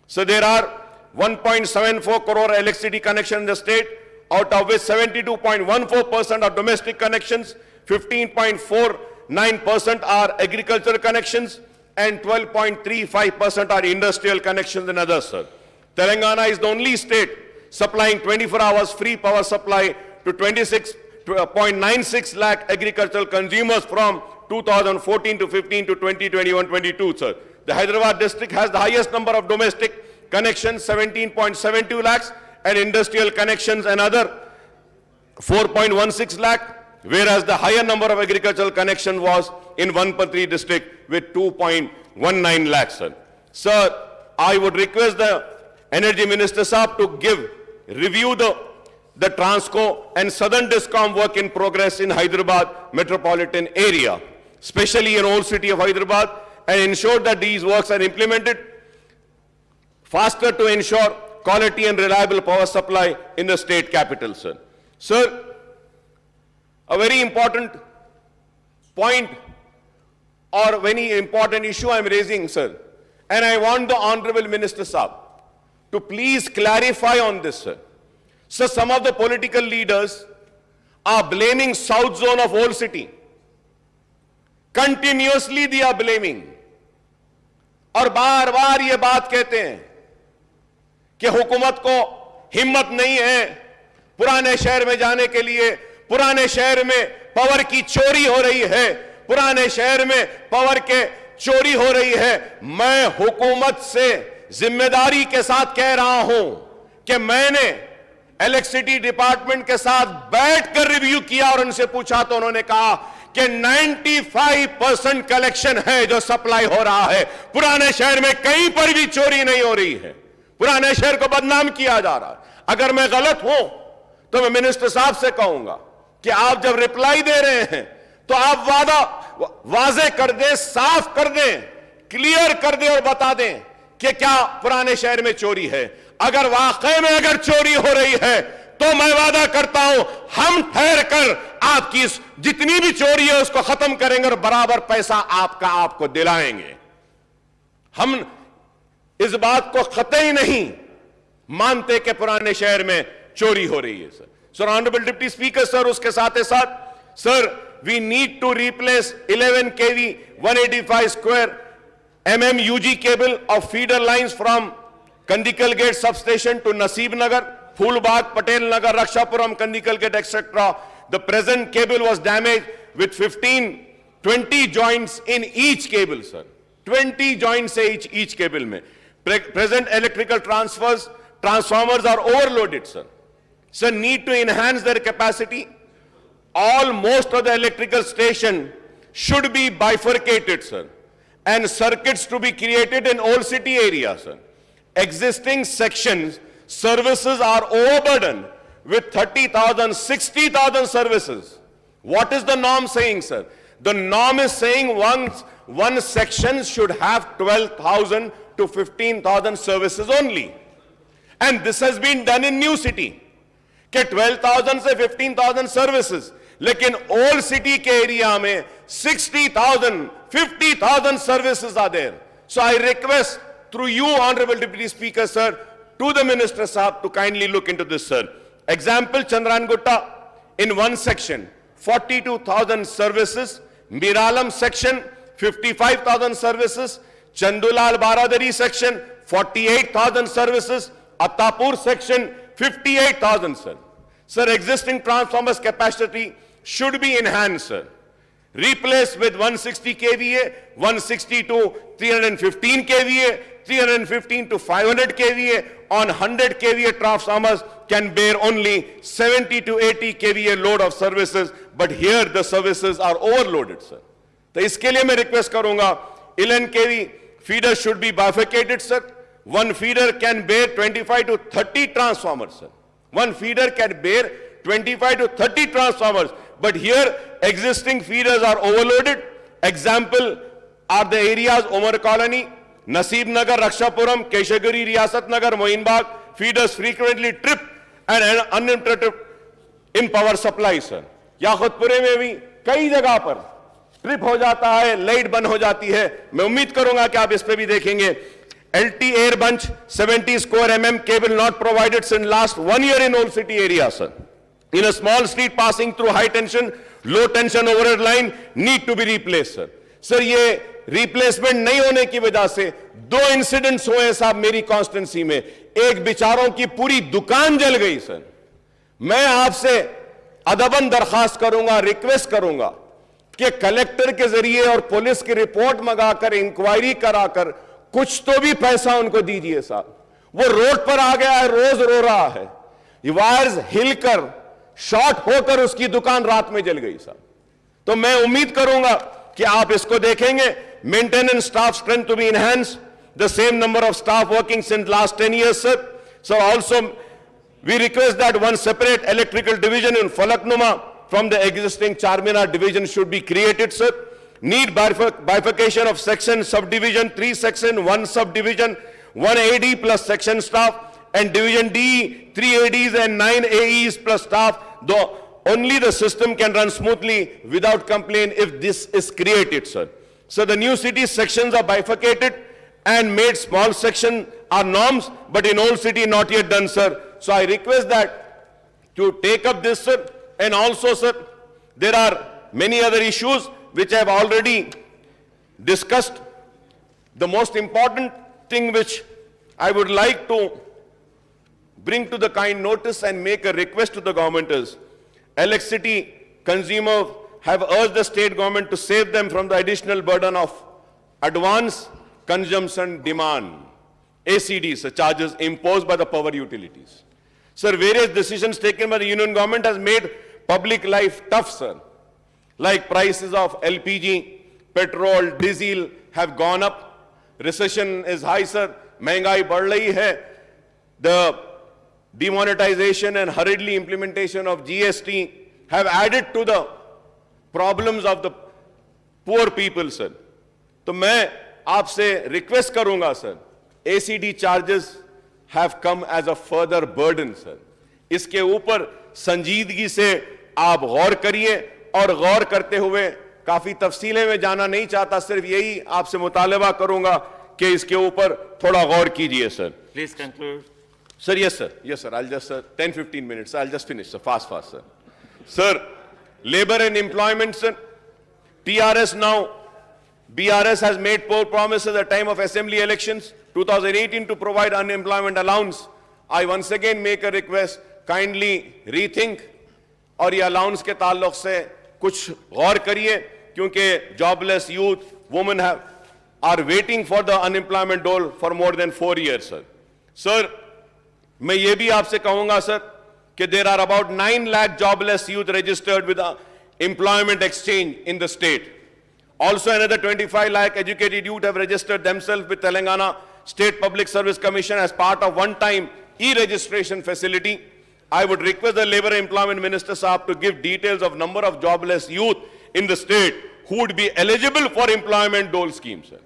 So there are 1.74 crore electricity connections in the state, out of which 72.14% are domestic connections, 15.49% are agricultural connections, and 12.35% are industrial connections and others, sir. Telangana is the only state supplying 24 hours free power supply to 26.96 lakh agricultural consumers from 2014 to 15 to 2021-22, sir. The Hyderabad district has the highest number of domestic connections, 17.72 lakhs, and industrial connections another 4.16 lakh. whereas the higher number of agricultural connection was in Vanpatri district with 2.19 lakhs, sir. Sir, I would request the Energy Minister Saab to review the Transco and Southern Discom work in progress in Hyderabad metropolitan area, especially in old city of Hyderabad, and ensure that these works are implemented faster to ensure quality and reliable power supply in the state capital, sir. Sir, a very important point or very important issue I am raising, sir, and I want the Honorable Minister Saab to please clarify on this, sir. So some of the political leaders are blaming South Zone of Old City. Continuously they are blaming. और बार बार ये बात कहते हैं कि हुकूमत को हिम्मत नहीं है पुराने शहर में जाने के लिए, पुराने शहर में पावर की चोरी हो रही है, पुराने शहर में पावर के चोरी हो रही है। मैं हुकूमत से जिम्मेदारी के साथ कह रहा हूं कि मैंने इलेक्ट्रिसिटी डिपार्टमेंट के साथ बैठकर रिव्यू किया और उनसे पूछा तो उन्होंने कहा कि 95% कलेक्शन है जो सप्लाई हो रहा है, पुराने शहर में कहीं पर भी चोरी नहीं हो रही है, पुराने शहर को बदनाम किया जा रहा है। अगर मैं गलत हूं तो मैं मिनिस्टर साहब से कहूंगा कि आप जब रिप्लाई दे रहे हैं तो आप वाजे कर दें, साफ कर दें, क्लियर कर दें और बता दें कि क्या पुराने शहर में चोरी है। अगर वाकई में अगर चोरी हो रही है तो मैं वादा करता हूं हम ठहर कर आपकी जितनी भी चोरी है उसको खत्म करेंगे और बराबर पैसा आपको दिलाएंगे। हम इस बात को कतई नहीं मानते कि पुराने शहर में चोरी हो रही है, sir. Sir, honourable deputy speaker sir, उसके साथ साथ sir, we need to replace 11 kV 185 square mm UG cable of feeder lines from Kandikal Gate substation to Naseeb Nagar, Phulbagh, Patel Nagar, Rakshapuram, Kandikal Gate, etc. The present cable was damaged with 20 joints in each cable, sir. 20 joints each cable mein. Present electrical transformers are overloaded, sir. Sir, need to enhance their capacity. Most of the electrical station should be bifurcated, sir, and circuits to be created in old city area, sir. Existing sections services are overburdened with 30,000, 60,000 services. What is the norm saying, sir? The norm is saying one section should have 12,000 to 15,000 services only. And this has been done in new city. कि 12,000 से 15,000 services. लेकिन old city के area में 60,000, 50,000 services are there. So I request through you, Honorable Deputy Speaker, sir, to the Minister Saab to kindly look into this, sir. Example, Chandrangutta, in one section, 42,000 services. Miralam section, 55,000 services. Chandulal Baradari section, 48,000 services. Attapur section, 58,000, sir. Sir, existing transformers capacity should be enhanced, sir. Replaced with 160 kVA, 160 to 315 kVA, 315 to 500 kVA. On 100 kVA transformers can bear only 70 to 80 kVA load of services, but here the services are overloaded, sir. तो इसके लिए मैं request करूंगा 11 kV feeder should be bifurcated, sir. One feeder can bear 25 to 30 transformers, sir. One feeder can bear 25 to 30 transformers, but here existing feeders are overloaded. Example are the areas Omar Colony, Naseeb Nagar, Rakshapuram, Keshagiri, Riyasat Nagar, Mohinbag. Feeders frequently trip and uninterrupted in power supply, sir. याखुदपुरे में भी कई जगह पर trip हो जाता है, light बंद हो जाती है। मैं उम्मीद करूंगा कि आप इस पे भी देखेंगे। LT air bunch 70 square mm cable not provided since last 1 year in old city area, sir. In a small street passing through high tension, low tension overhead line need to be replaced, sir. Sir, ये replacement नहीं होने की वजह से 2 incidents हुए साहब मेरी constituency में। एक बेचारों की पूरी दुकान जल गई, सर। मैं आपसे अदबन दरखास्त करूंगा, रिक्वेस्ट करूंगा कि कलेक्टर के जरिए और पुलिस की रिपोर्ट मंगाकर इंक्वायरी कराकर कुछ तो भी पैसा उनको दीजिए साहब। वो रोड पर आ गया है, रोज रो रहा है। वायर्स हिलकर शॉर्ट होकर उसकी दुकान रात में जल गई सर। तो मैं उम्मीद करूंगा कि आप इसको देखेंगे। Maintenance staff strength to be enhance, the same number of staff working since last 10 years sir. Sir also we request that one separate electrical division in Falaknuma from the existing Charminar division should be created sir. Need bifurcation of section subdivision 3 section 1 subdivision 1 AD plus section staff, and division D 3 ADs and 9 AEs plus staff, though only the system can run smoothly without complaint if this is created sir. So the new city sections are bifurcated and made small section are norms, but in old city not yet done sir. So I request that to take up this sir. And also sir, there are many other issues which I have already discussed. The most important thing which I would like to bring to the kind notice and make a request to the government is, electricity consumers have urged the state government to save them from the additional burden of advance consumption demand, ACDs, charges imposed by the power utilities. Sir, various decisions taken by the union government has made public life tough, sir. Like prices of LPG, petrol, diesel have gone up. Recession is high, sir. Mehengai बढ़ रही है. The demonetization and hurriedly implementation of GST have added to the problems of the poor people, sir. तो मैं आपसे request करूंगा sir, ACD charges have come as a further burden sir. इसके ऊपर संजीदगी से आप गौर करिए, और गौर करते हुए काफी तफसीलें में जाना नहीं चाहता, सिर्फ यही आपसे मुतालबा करूंगा कि इसके ऊपर थोड़ा गौर कीजिए sir.
Please conclude.
Sir, yes sir, I'll just 10-15 minutes, I'll just finish sir, fast sir. Sir, labor and employment sir, TRS now, BRS has made poor promises at the time of assembly elections 2018 to provide unemployment allowance. I once again make a request, kindly rethink और ये allowance के ताल्लुक से कुछ गौर करिए, क्योंकि jobless youth women are waiting for the unemployment dole for more than 4 years sir. Sir, मैं ये भी आपसे कहूंगा सर कि there are about 9 lakh jobless youth registered with employment exchange in the state. Also another 25 lakh educated youth have registered themselves with Telangana State Public Service Commission as part of one-time e-registration facility. I would request the Labour and Employment Minister Saab to give details of number of jobless youth in the state who would be eligible for employment dole scheme, sir.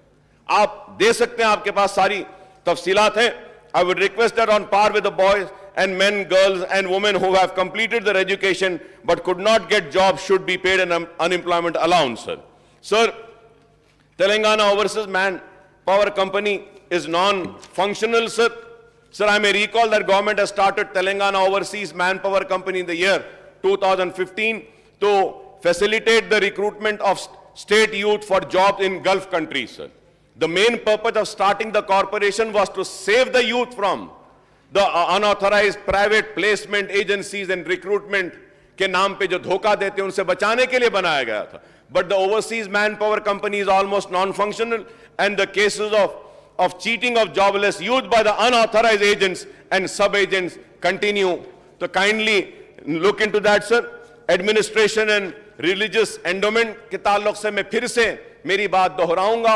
आप दे सकते हैं, आपके पास सारी तफसीलात हैं. I would request that on par with the boys and men, girls and women who have completed their education but could not get jobs should be paid an unemployment allowance, sir. Sir, Telangana Overseas Manpower Company is non-functional, sir. Sir, I may recall that government has started Telangana Overseas Manpower Company in the year 2015 to facilitate the recruitment of state youth for jobs in Gulf countries, sir. The main purpose of starting the corporation was to save the youth from the unauthorized private placement agencies and recruitment के नाम पे जो धोखा देते हैं उनसे बचाने के लिए बनाया गया था. But the Overseas Manpower Company is almost non-functional, and the cases of cheating of jobless youth by the unauthorized agents and sub-agents continue. So kindly look into that, sir. Administration and religious endowment के ताल्लुक से मैं फिर से मेरी बात दोहराऊंगा,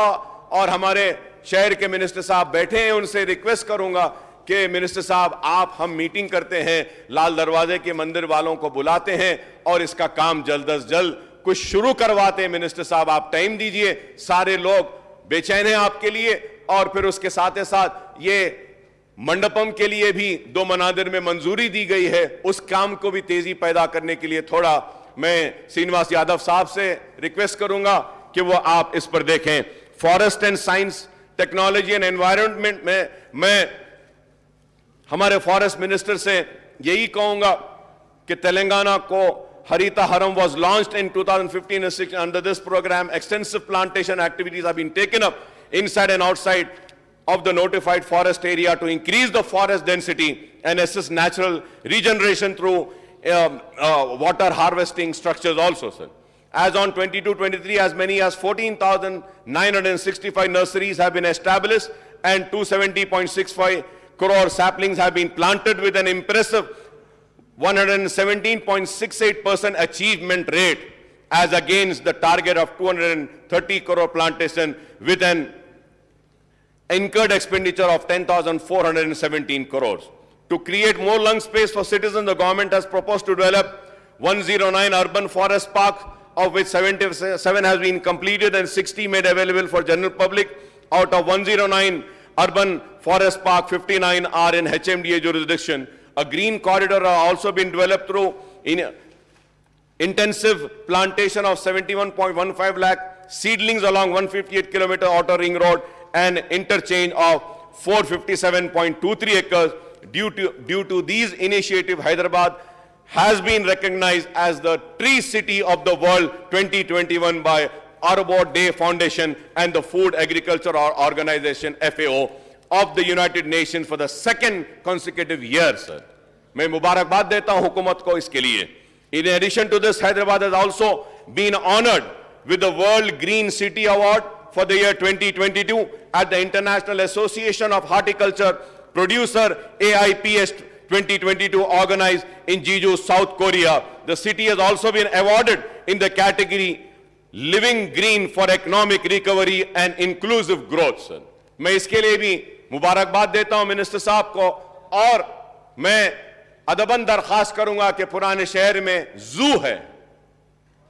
और हमारे शहर के मिनिस्टर साहब बैठे हैं, उनसे रिक्वेस्ट करूंगा कि मिनिस्टर साहब, आप हम मीटिंग करते हैं, लाल दरवाजे के मंदिर वालों को बुलाते हैं और इसका काम जल्द अज जल्द कुछ शुरू करवाते हैं. मिनिस्टर साहब, आप टाइम दीजिए, सारे लोग बेचैन हैं आपके लिए. और फिर उसके साथ ही साथ ये मंडपम के लिए भी 2 मनादिर में मंजूरी दी गई है, उस काम को भी तेजी पैदा करने के लिए थोड़ा मैं श्रीनिवास यादव साहब से रिक्वेस्ट करूंगा कि वो आप इस पर देखें. Forest and science technology and environment में मैं हमारे फॉरेस्ट मिनिस्टर से यही कहूंगा कि तेलंगाना को Harita Haram was launched in 2015 and 16. Under this program, extensive plantation activities have been taken up inside and outside of the notified forest area to increase the forest density and assist natural regeneration through water harvesting structures also, sir. As on 22-23, as many as 14,965 nurseries have been established and 270.65 crore saplings have been planted with an impressive 117.68% achievement rate as against the target of 230 crore plantation with an incurred expenditure of 10,417 crores. To create more lung space for citizens, the government has proposed to develop 109 urban forest parks, of which 77 has been completed and 60 made available for general public. Out of 109 urban forest park, 59 are in HMDA jurisdiction. A green corridor has also been developed through intensive plantation of 71.15 lakh seedlings along 158-kilometer outer ring road and interchange of 457.23 acres. Due to these initiatives, Hyderabad has been recognized as the Tree City of the World 2021 by Arbor Day Foundation and the Food Agriculture Organization FAO of the United Nations for the second consecutive year, sir. मैं मुबारकबाद देता हूं हुकूमत को इसके लिए. In addition to this, Hyderabad has also been honored with the World Green City Award for the year 2022 at the International Association of Horticulture Producer AIPS 2022 organized in Jeju, South Korea. The city has also been awarded in the category Living Green for Economic Recovery and Inclusive Growth, sir. मैं इसके लिए भी मुबारकबाद देता हूं minister साहब को और मैं अदबन दरखास्त करूंगा कि पुराने शहर में जू है,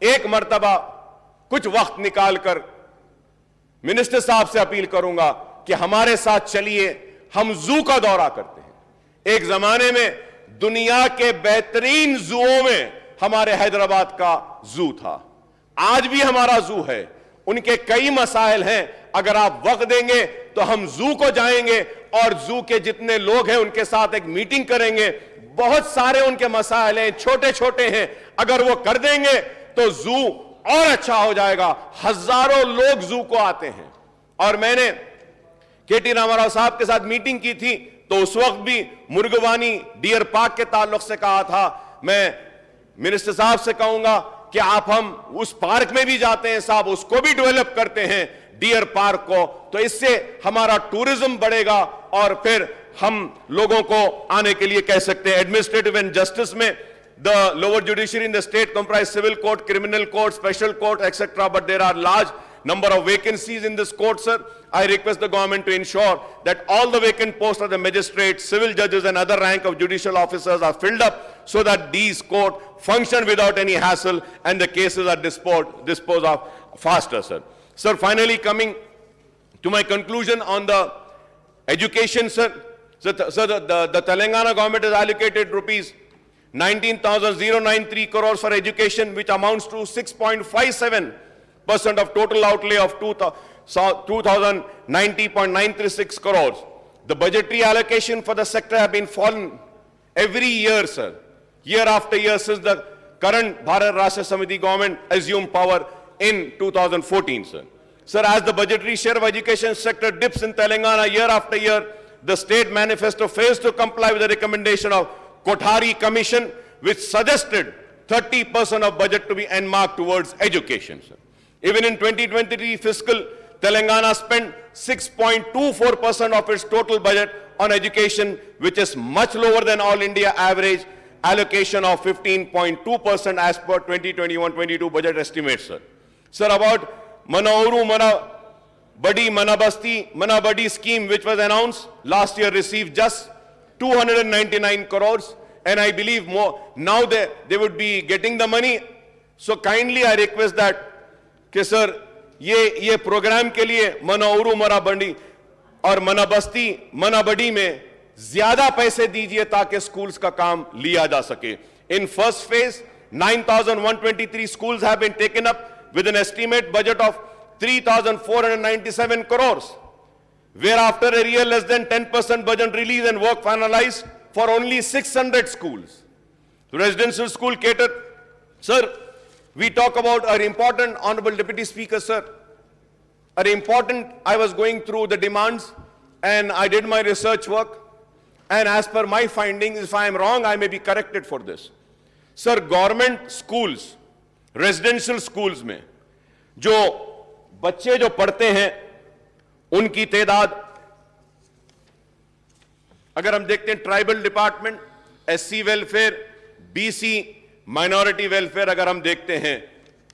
एक मर्तबा कुछ वक्त निकालकर मिनिस्टर साहब से अपील करूंगा कि हमारे साथ चलिए, हम जू का दौरा करते हैं. एक जमाने में दुनिया के बेहतरीन जूओं में हमारे हैदराबाद का जू था, आज भी हमारा जू है. उनके कई मसाइल हैं, अगर आप वक्त देंगे तो हम जू को जाएंगे और जू के जितने लोग हैं उनके साथ एक मीटिंग करेंगे. बहुत सारे उनके मसाइल हैं, छोटे छोटे हैं, अगर वो कर देंगे तो जू और अच्छा हो जाएगा. हजारों लोग जू को आते हैं और मैंने केटी रामाराव साहब के साथ मीटिंग की थी तो उस वक्त भी मुर्गवानी डियर पार्क के ताल्लुक से कहा था. मैं मिनिस्टर साहब से कहूंगा कि आप हम उस पार्क में भी जाते हैं साहब, उसको भी डेवलप करते हैं डियर पार्क को, तो इससे हमारा टूरिज्म बढ़ेगा और फिर हम लोगों को आने के लिए कह सकते हैं. एडमिनिस्ट्रेटिव एंड जस्टिस में the lower judiciary in the state comprise civil court, criminal court, special court, etcetera, but there are large number of vacancies in this court, sir. I request the government to ensure that all the vacant posts of the magistrates, civil judges and other rank of judicial officers are filled up so that these courts function without any hassle and the cases are disposed of faster, sir. Sir, finally coming to my conclusion on the education, sir. So the Telangana government has allocated rupees 19,093 crores for education, which amounts to 6.57% of total outlay of 2,090.936 crores. The budgetary allocation for the sector have been fallen every year, sir, year after year since the current Bharat Rashtra Samiti government assumed power in 2014, sir. Sir, as the budgetary share of education sector dips in Telangana year after year, the state manifesto fails to comply with the recommendation of Kothari Commission, which suggested 30% of budget to be earmarked towards education, sir. Even in 2023 fiscal, Telangana spent 6.24% of its total budget on education, which is much lower than all India average allocation of 15.2% as per 2021-22 budget estimates, sir. Sir, about Mana Uru, Mana Badi, Mana Basti, Mana Badi scheme, which was announced last year, received just 299 crores, and I believe more now they would be getting the money. So kindly I request that कि sir ये programme के लिए मना उरू मना बंडी और मना बस्ती मना बड़ी में ज्यादा पैसे दीजिए ताकि स्कूल्स का काम लिया जा सके. In first phase, 9,123 schools have been taken up with an estimate budget of 3,497 crores. Whereafter a year less than 10% budget release and work finalized for only 600 schools. Residential school catered, sir. We talk about our important, Honorable Deputy Speaker, sir. I was going through the demands and I did my research work. And as per my findings, if I am wrong, I may be corrected for this. Sir, government schools, residential schools में जो बच्चे जो पढ़ते हैं, उनकी तादाद, अगर हम देखते हैं tribal department, SC welfare, BC minority welfare अगर हम देखते हैं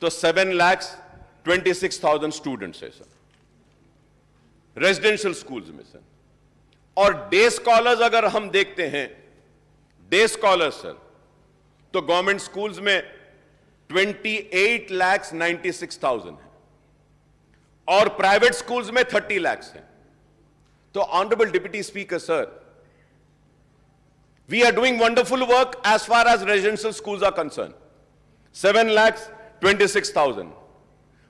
तो 7,26,000 स्टूडेंट्स है सर रेजिडेंशियल स्कूल्स में सर। और डे स्कॉलर्स अगर हम देखते हैं, डे स्कॉलर्स सर, तो गवर्नमेंट स्कूल्स में 28,96,000 है और प्राइवेट स्कूल्स में 30 लाख है। तो honourable deputy speaker sir, we are doing wonderful work as far as residential schools are concerned, 7,26,000,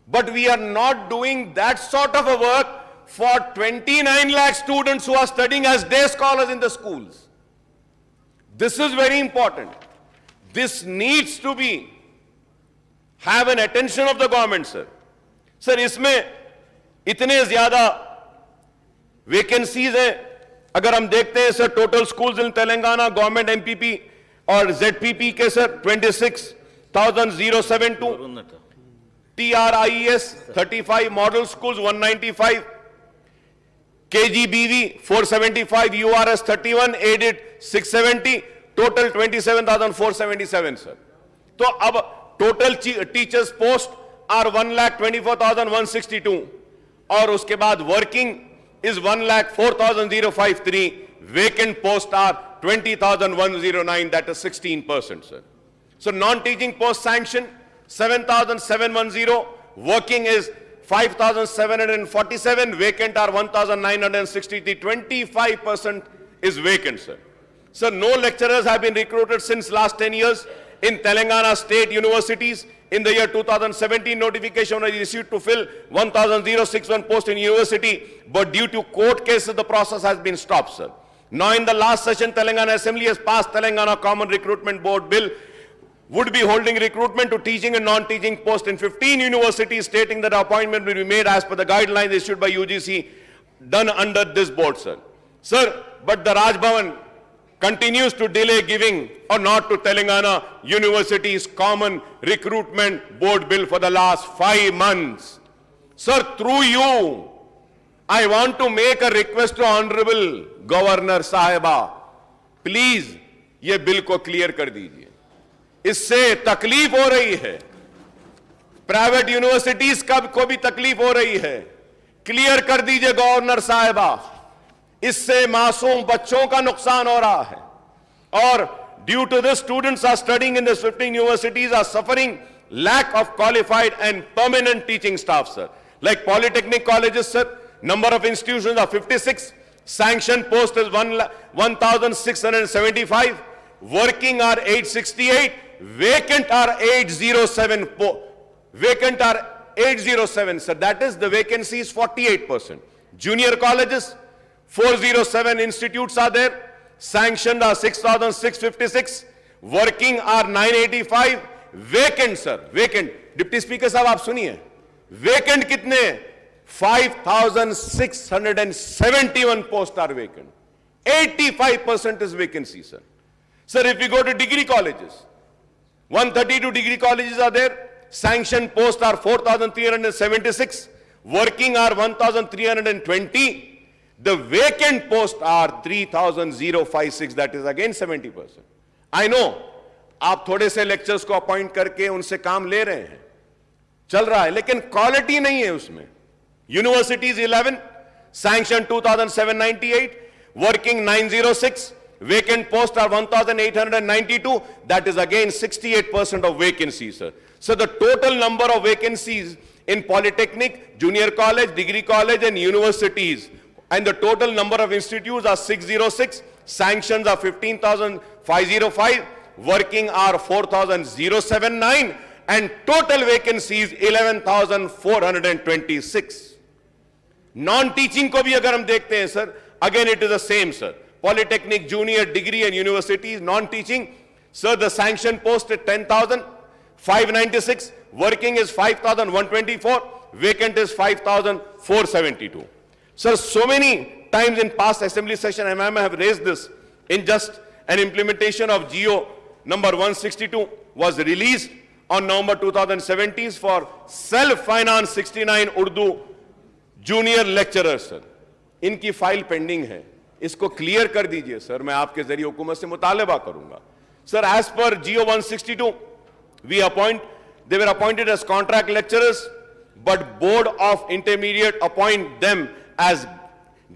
but we are not doing that sort of a work for 29 lakh students who are studying as day scholars in the schools. This is very important. This needs to be have an attention of the government, sir. Sir, इसमें इतने ज्यादा vacancies हैं। अगर हम देखते हैं sir, total schools in Telangana government MPP और ZPP के sir 26,072, TRIES 35, model schools 195, KGBV 475, URS 31, aided 670, total 27,477 sir. तो अब टोटल टीचर्स पोस्ट आर 1,24,162 और उसके बाद working is 1,04,053. Vacant posts are 20,109. That is 16%, sir. So non-teaching post sanction 7,710. Working is 5,747. Vacant are 1,963. 25% is vacant, sir. Sir, no lecturers have been recruited since last 10 years in Telangana state universities. In the year 2017, notification was issued to fill 1,061 posts in university, but due to court cases, the process has been stopped, sir. Now, in the last session, Telangana Assembly has passed Telangana Common Recruitment Board Bill, would be holding recruitment to teaching and non-teaching posts in 15 universities, stating that appointment will be made as per the guidelines issued by UGC, done under this board, sir. Sir, but the Raj Bhavan continues to delay giving or not to Telangana University's Common Recruitment Board Bill for the last 5 months. Sir, through you, I want to make a request to Honorable Governor Sahiba. Please, ये bill को clear कर दीजिए। इससे तकलीफ हो रही है, private universities को भी तकलीफ हो रही है। क्लियर कर दीजिए गवर्नर साहिबा, इससे मासूम बच्चों का नुकसान हो रहा है और due to this students are studying in the 15 universities are suffering lack of qualified and permanent teaching staff, sir. Like polytechnic colleges, sir, number of institutions are 56, sanctioned post is 1,675, working are 868, vacant are 807, vacant are 807, sir. That is, the vacancy is 48%. Junior colleges, 407 institutes are there, sanctioned are 6,656, working are 985, vacant, sir, vacant. Deputy Speaker साहब आप सुनिए, vacant कितने? 5,671 posts are vacant. 85% is vacancy, sir. Sir, if you go to degree colleges, 132 degree colleges are there, sanctioned posts are 4,376, working are 1,320, the vacant posts are 3,056, that is again 70%. I know, आप थोड़े से lectures को appoint करके उनसे काम ले रहे हैं, चल रहा है, लेकिन क्वालिटी नहीं है उसमें. Universities 11, sanction 2,798, working 906, vacant posts are 1,892, that is again 68% of vacancies, sir. So the total number of vacancies in polytechnic, junior college, degree college and universities, and the total number of institutes are 606, sanctions are 15,505, working are 4,079, and total vacancies 11,426. Non-teaching को भी अगर हम देखते हैं sir, again it is the same, sir. Polytechnic, junior, degree and universities, non-teaching, sir, the sanction post is 10,596, working is 5,124, vacant is 5,472. Sir, so many times in past assembly session, I have raised this. In just an implementation of GO number 162 was released on November 2017 for self-finance 69 Urdu junior lecturers, sir. इनकी file pending है, इसको clear कर दीजिए sir. मैं आपके जरिए हुकूमत से मुतालबा करूंगा. Sir, as per GO 162, they were appointed as contract lecturers, but Board of Intermediate appoint them as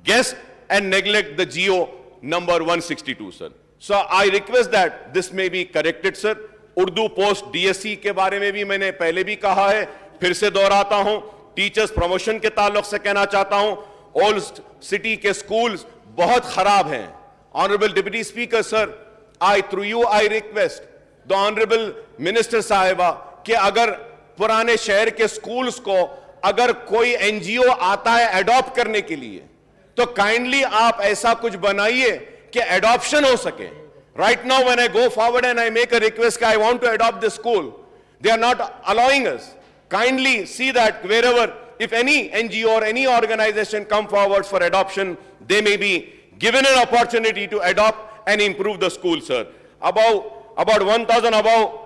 guests and neglect the GO number 162, sir. So I request that this may be corrected, sir. Urdu post DSC के बारे में भी मैंने पहले भी कहा है, फिर से दोहराता हूं. टीचर्स प्रमोशन के ताल्लुक से कहना चाहता हूं, ओल्ड सिटी के स्कूल्स बहुत खराब हैं. Honourable deputy speaker sir, through you I request the honourable minister साहिबा कि अगर पुराने शहर के स्कूल्स को अगर कोई एनजीओ आता है अडॉप्ट करने के लिए, तो काइंडली आप ऐसा कुछ बनाइए कि एडॉप्शन हो सके. Right now when I go forward and I make a request I want to adopt this school, they are not allowing us. Kindly see that wherever if any NGO or any organization come forward for adoption, they may be given an opportunity to adopt and improve the school, sir. About 1,000 above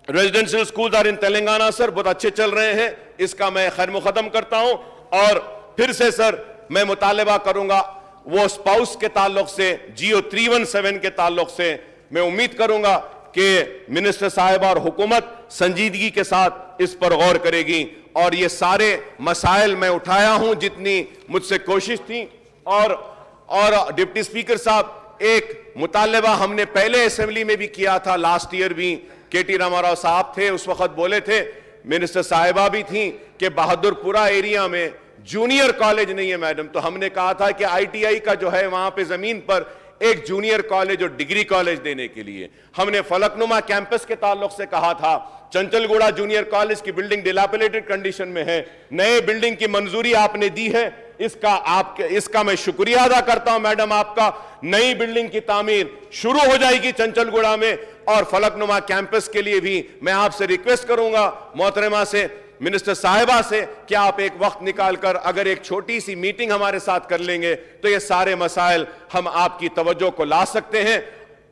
residential schools are in Telangana, sir. बहुत अच्छे चल रहे हैं. इसका मैं खैर मुकदम करता हूं. और फिर से सर मैं मुतालबा करूंगा वो स्पाउस के ताल्लुक से, GO 317 के ताल्लुक से मैं उम्मीद करूंगा कि मिनिस्टर साहिब और हुकूमत संजीदगी के साथ इस पर गौर करेगी. और ये सारे मसाइल मैं उठाया हूं जितनी मुझसे कोशिश थी. और डिप्टी स्पीकर साहब, एक मुतालबा हमने पहले असेंबली में भी किया था, लास्ट ईयर भी KT रामाराव साहब थे, उस वक्त बोले थे, मिनिस्टर साहिबा भी थी कि बहादुरपुरा एरिया में जूनियर कॉलेज नहीं है मैडम. तो हमने कहा था कि ITI का जो है वहां पे जमीन पर एक जूनियर कॉलेज और डिग्री कॉलेज देने के लिए हमने फलकनुमा कैंपस के ताल्लुक से कहा था. चंचलगुड़ा जूनियर कॉलेज की बिल्डिंग डिलैपिलेटेड कंडीशन में है, नए बिल्डिंग की मंजूरी आपने दी है, इसका मैं शुक्रिया अदा करता हूं मैडम. आपका नई बिल्डिंग की तामीर शुरू हो जाएगी चंचलगुड़ा में. और फलकनुमा कैंपस के लिए भी मैं आपसे रिक्वेस्ट करूंगा मोहतरमा से, मिनिस्टर साहिबा से, कि आप एक वक्त निकालकर अगर एक छोटी सी मीटिंग हमारे साथ कर लेंगे तो ये सारे मसाइल हम आपकी तवज्जो को ला सकते हैं.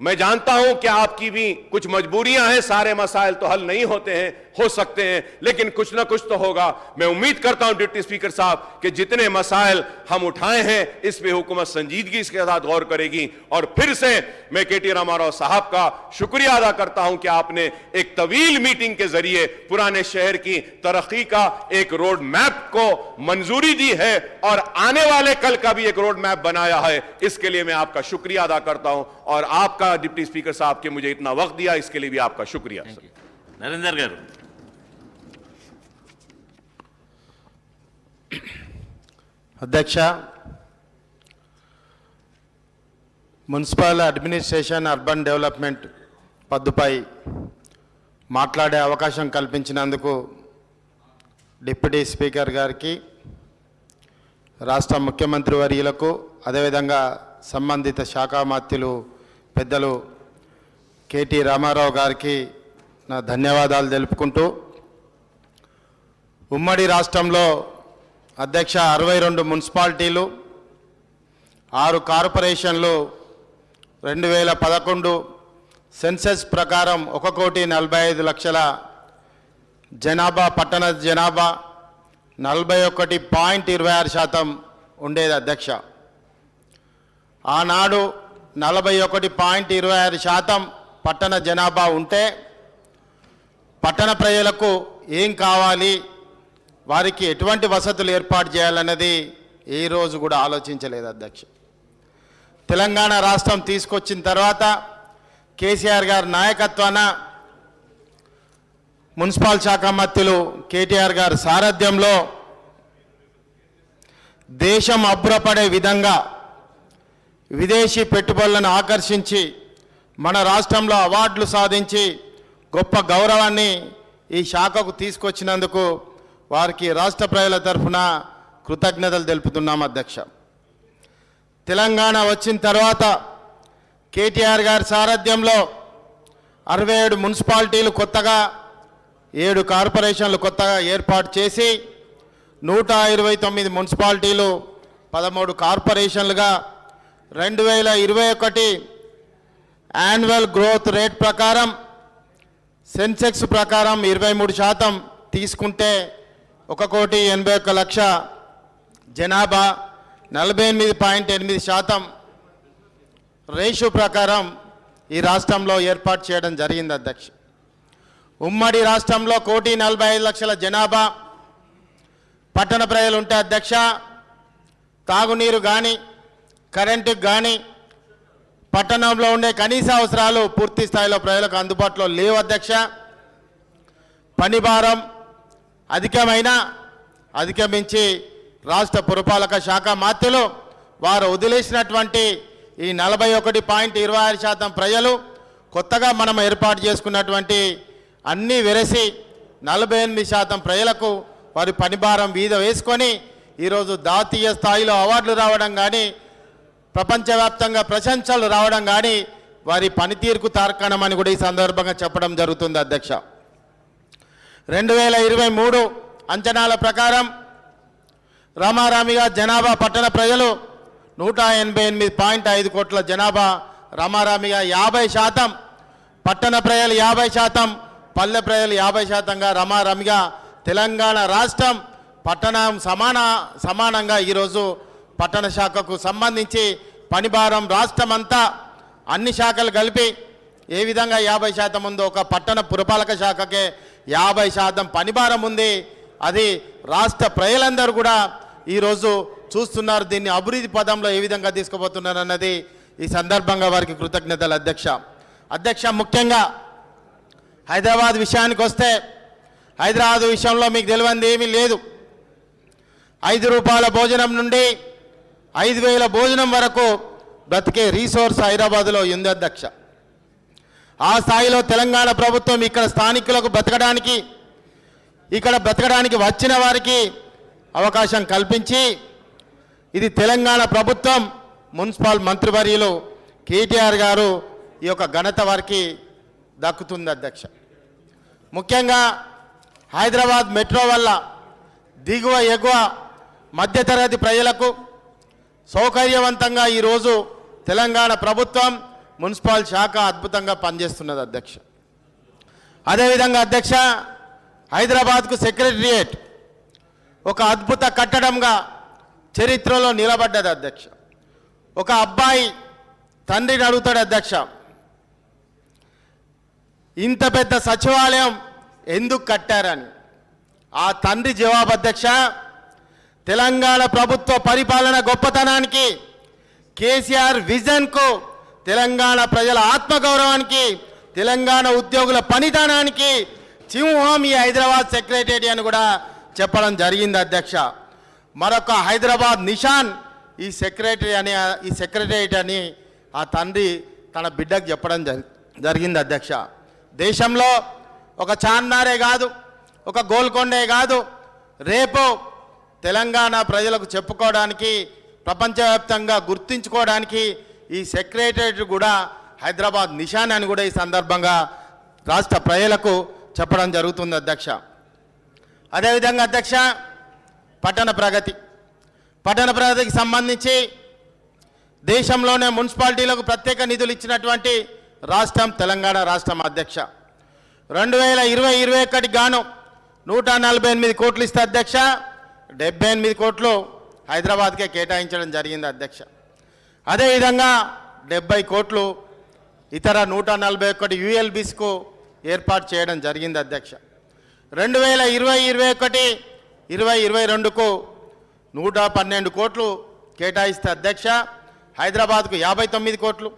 मैं जानता हूं कि आपकी भी कुछ मजबूरियां हैं, सारे मसाइल तो हल नहीं होते हैं, हो सकते हैं, लेकिन कुछ ना कुछ तो होगा. मैं उम्मीद करता हूं डिप्टी स्पीकर साहब कि जितने मसाइल हम उठाए हैं इस पे हुकूमत संजीदगी के साथ गौर करेगी. और फिर से मैं KT रामाराव साहब का शुक्रिया अदा करता हूं कि आपने एक तवील मीटिंग के जरिए पुराने शहर की तरक्की का एक रोड मैप को मंजूरी दी है और आने वाले कल का भी एक रोड मैप बनाया है. इसके लिए मैं आपका शुक्रिया अदा करता हूं और आपका डिप्टी स्पीकर साहब के मुझे इतना वक्त दिया इसके लिए भी आपका शुक्रिया.
नरेंद्र गारू.
అధ్యక్ష, మున్సిపల్ అడ్మినిస్ట్రేషన్ అర్బన్ డెవలప్మెంట్ పద్దుపై మాట్లాడే అవకాశం కల్పించినందుకు డిప్యూటీ స్పీకర్ గారికి, రాష్ట్ర ముఖ్యమంత్రి వర్యులకు, అదేవిధంగా సంబంధిత శాఖ మంత్రులు పెద్దలు KT రామారావు గారికి నా ధన్యవాదాలు తెలుపుకుంటూ, ఉమ్మడి రాష్ట్రంలో అధ్యక్ష 62 మున్సిపాలిటీలు, 6 కార్పొరేషన్లు 2011 సెన్సస్ ప్రకారం 1,45,00,000 జనాభా, పట్టణ జనాభా 41.26% ఉండేది అధ్యక్ష. ఆనాడు 41.26% పట్టణ జనాభా ఉంటే పట్టణ ప్రజలకు ఏం కావాలి, వారికి ఎటువంటి వసతులు ఏర్పాటు చేయాలన్నది ఏ రోజు కూడా ఆలోచించలేదు అధ్యక్ష. తెలంగాణ రాష్ట్రం తీసుకొచ్చిన తర్వాత కేసీఆర్ గారి నాయకత్వాన మున్సిపల్ శాఖ మంత్రులు KTR గారి సారథ్యంలో దేశం అబ్బురపడే విధంగా విదేశీ పెట్టుబడులను ఆకర్షించి మన రాష్ట్రంలో అవార్డులు సాధించి గొప్ప గౌరవాన్ని ఈ శాఖకు తీసుకొచ్చినందుకు వారికి రాష్ట్ర ప్రజల తరఫున కృతజ్ఞతలు తెలుపుతున్నాం అధ్యక్ష. తెలంగాణ వచ్చిన తర్వాత KTR గారి సారథ్యంలో 67 మున్సిపాలిటీలు కొత్తగా, 7 కార్పొరేషన్లు కొత్తగా ఏర్పాటు చేసి 129 మున్సిపాలిటీలు 13 కార్పొరేషన్లుగా 2021 యాన్యువల్ గ్రోత్ రేట్ ప్రకారం సెన్సెక్స్ ప్రకారం 23% తీసుకుంటే 1,81,00,000 జనాభా 48.8%, రేషియో ప్రకారం ఈ రాష్ట్రంలో ఏర్పాటు చేయడం జరిగింది అధ్యక్ష. ఉమ్మడి రాష్ట్రంలో 1,45,00,000 జనాభా పట్టణ ప్రజలు ఉంటే అధ్యక్ష, తాగునీరు కానీ కరెంటుకు కానీ పట్టణంలో ఉండే కనీస అవసరాలు పూర్తి స్థాయిలో ప్రజలకు అందుబాటులో లేవు అధ్యక్ష. పని భారం అధిగమించి రాష్ట్ర పురపాలక శాఖ మాత్యులు వారు వదిలేసినటువంటి ఈ 41.26% ప్రజలు కొత్తగా మనం ఏర్పాటు చేసుకున్నటువంటి అన్నీ వెరసి 48% ప్రజలకు వారి పనిభారం మీద వేసుకొని ఈరోజు జాతీయ స్థాయిలో అవార్డులు రావడం కానీ ప్రపంచవ్యాప్తంగా ప్రశంసలు రావడం కానీ వారి పనితీరుకు తార్కాణమని కూడా ఈ సందర్భంగా చెప్పడం జరుగుతుంది అధ్యక్ష. 2023 అంచనాల ప్రకారం రామారామిగా జనాభా పట్టణ ప్రజలు 188.5 కోట్ల జనాభా రామారామిగా 50%, పట్టణ ప్రజలు 50%, పల్లె ప్రజలు 50%గా రామారామిగా తెలంగాణ రాష్ట్రం పట్టణం సమానంగా ఈరోజు పట్టణ శాఖకు సంబంధించి పనిభారం రాష్ట్రమంతా అన్ని శాఖలు కలిపి ఏ విధంగా 50% ఉందో ఒక పట్టణ పురపాలక శాఖకే 50% పనిభారం ఉంది. అది రాష్ట్ర ప్రజలందరూ కూడా ఈరోజు చూస్తున్నారు. దీన్ని అభివృద్ధి పదంలో ఏ విధంగా తీసుకుపోతున్నారు అన్నది ఈ సందర్భంగా వారికి కృతజ్ఞతలు అధ్యక్ష. ముఖ్యంగా హైదరాబాద్ విషయానికి వస్తే, హైదరాబాద్ విషయంలో మీకు తెలియంది ఏమీ లేదు. 5 రూపాయల భోజనం నుండి 5,000 భోజనం వరకు బ్రతికే రీసోర్స్ హైదరాబాద్లో ఉంది అధ్యక్ష. ఆ స్థాయిలో తెలంగాణ ప్రభుత్వం ఇక్కడ స్థానికులకు బ్రతకడానికి వచ్చిన వారికి అవకాశం కల్పించి, ఇది తెలంగాణ ప్రభుత్వం మున్సిపల్ మంత్రివర్యులు కేటీఆర్ గారు ఈ యొక్క ఘనత వారికి దక్కుతుంది అధ్యక్ష. ముఖ్యంగా హైదరాబాద్ మెట్రో వల్ల దిగువ ఎగువ మధ్యతరగతి ప్రజలకు సౌకర్యవంతంగా ఈరోజు తెలంగాణ ప్రభుత్వం మున్సిపల్ శాఖ అద్భుతంగా పనిచేస్తున్నది అధ్యక్ష. అదేవిధంగా అధ్యక్ష, హైదరాబాద్కు సెక్రటరియేట్ ఒక అద్భుత కట్టడంగా చరిత్రలో నిలబడ్డది అధ్యక్ష. ఒక అబ్బాయి తండ్రిని అడుగుతాడు అధ్యక్ష, ఇంత పెద్ద సచివాలయం ఎందుకు కట్టారని. ఆ తండ్రి జవాబు అధ్యక్ష, తెలంగాణ ప్రభుత్వ పరిపాలన గొప్పతనానికి, కేసీఆర్ విజన్కు, తెలంగాణ ప్రజల ఆత్మగౌరవానికి, తెలంగాణ ఉద్యోగుల పనితనానికి సింహం ఈ హైదరాబాద్ సెక్రటేరియట్ అని కూడా చెప్పడం జరిగింది అధ్యక్ష. మరొక హైదరాబాద్ నిషాన్ ఈ సెక్రటేరియట్ అని ఆ తండ్రి తన బిడ్డకు చెప్పడం జరిగింది అధ్యక్ష. దేశంలో ఒక చార్మినారే కాదు, ఒక గోల్కొండే కాదు, రేపు తెలంగాణ ప్రజలకు చెప్పుకోవడానికి, ప్రపంచవ్యాప్తంగా గుర్తించుకోవడానికి ఈ సెక్రటేరియట్ కూడా హైదరాబాద్ నిషాన్ అని కూడా ఈ సందర్భంగా రాష్ట్ర ప్రజలకు చెప్పడం జరుగుతుంది అధ్యక్ష. అదేవిధంగా అధ్యక్ష, పట్టణ ప్రగతికి సంబంధించి దేశంలోనే మున్సిపాలిటీలకు ప్రత్యేక నిధులు ఇచ్చినటువంటి రాష్ట్రం తెలంగాణ రాష్ట్రం అధ్యక్ష. 2020-21 గాను 148 కోట్లు ఇస్తే అధ్యక్ష, 78 కోట్లు హైదరాబాద్కే కేటాయించడం జరిగింది అధ్యక్ష. అదేవిధంగా 70 కోట్లు ఇతర 141 యూఎల్బీస్కు ఏర్పాటు చేయడం జరిగింది అధ్యక్ష. 2020-21-2022కు 112 కోట్లు కేటాయిస్తే అధ్యక్ష, హైదరాబాద్కు 59 కోట్లు,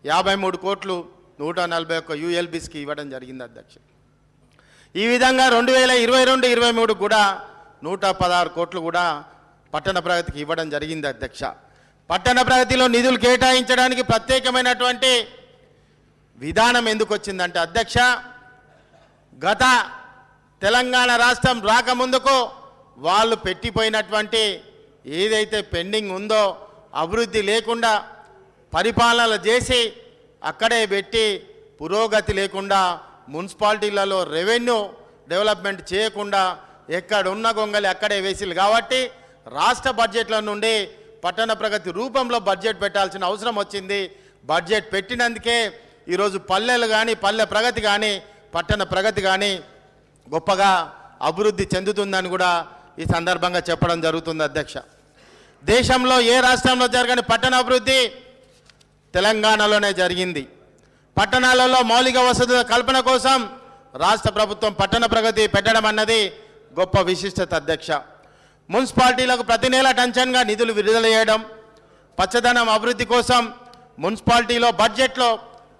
53 కోట్లు 141 యూఎల్బీస్కి ఇవ్వడం జరిగింది అధ్యక్ష. ఈ విధంగా 2022-23 కూడా 116 కోట్లు కూడా పట్టణ ప్రగతికి ఇవ్వడం జరిగింది అధ్యక్ష. పట్టణ ప్రగతిలో నిధులు కేటాయించడానికి ప్రత్యేకమైనటువంటి విధానం ఎందుకు వచ్చిందంటే అధ్యక్ష, గత తెలంగాణ రాష్ట్రం రాకముందుకు వాళ్ళు పెట్టిపోయినటువంటి ఏదైతే పెండింగ్ ఉందో, అభివృద్ధి లేకుండా పరిపాలనలు చేసి అక్కడే పెట్టి పురోగతి లేకుండా మున్సిపాలిటీలలో రెవెన్యూ డెవలప్మెంట్ చేయకుండా ఎక్కడ ఉన్న గొంగలి అక్కడే వేసిలు కాబట్టి రాష్ట్ర బడ్జెట్ల నుండి పట్టణ ప్రగతి రూపంలో బడ్జెట్ పెట్టాల్సిన అవసరం వచ్చింది. బడ్జెట్ పెట్టినందుకే ఈరోజు పల్లెలు కానీ, పల్లె ప్రగతి కానీ, పట్టణ ప్రగతి కానీ గొప్పగా అభివృద్ధి చెందుతుందని కూడా ఈ సందర్భంగా చెప్పడం జరుగుతుంది అధ్యక్ష. దేశంలో ఏ రాష్ట్రంలో జరగని పట్టణ అభివృద్ధి తెలంగాణలోనే జరిగింది. పట్టణాలలో మౌలిక వసతుల కల్పన కోసం రాష్ట్ర ప్రభుత్వం పట్టణ ప్రగతి పెట్టడం అన్నది గొప్ప విశిష్టత అధ్యక్ష. మున్సిపాలిటీలకు ప్రతి నెల టెన్షన్గా నిధులు విడుదల చేయడం, పచ్చదనం అభివృద్ధి కోసం మున్సిపాలిటీలో బడ్జెట్లో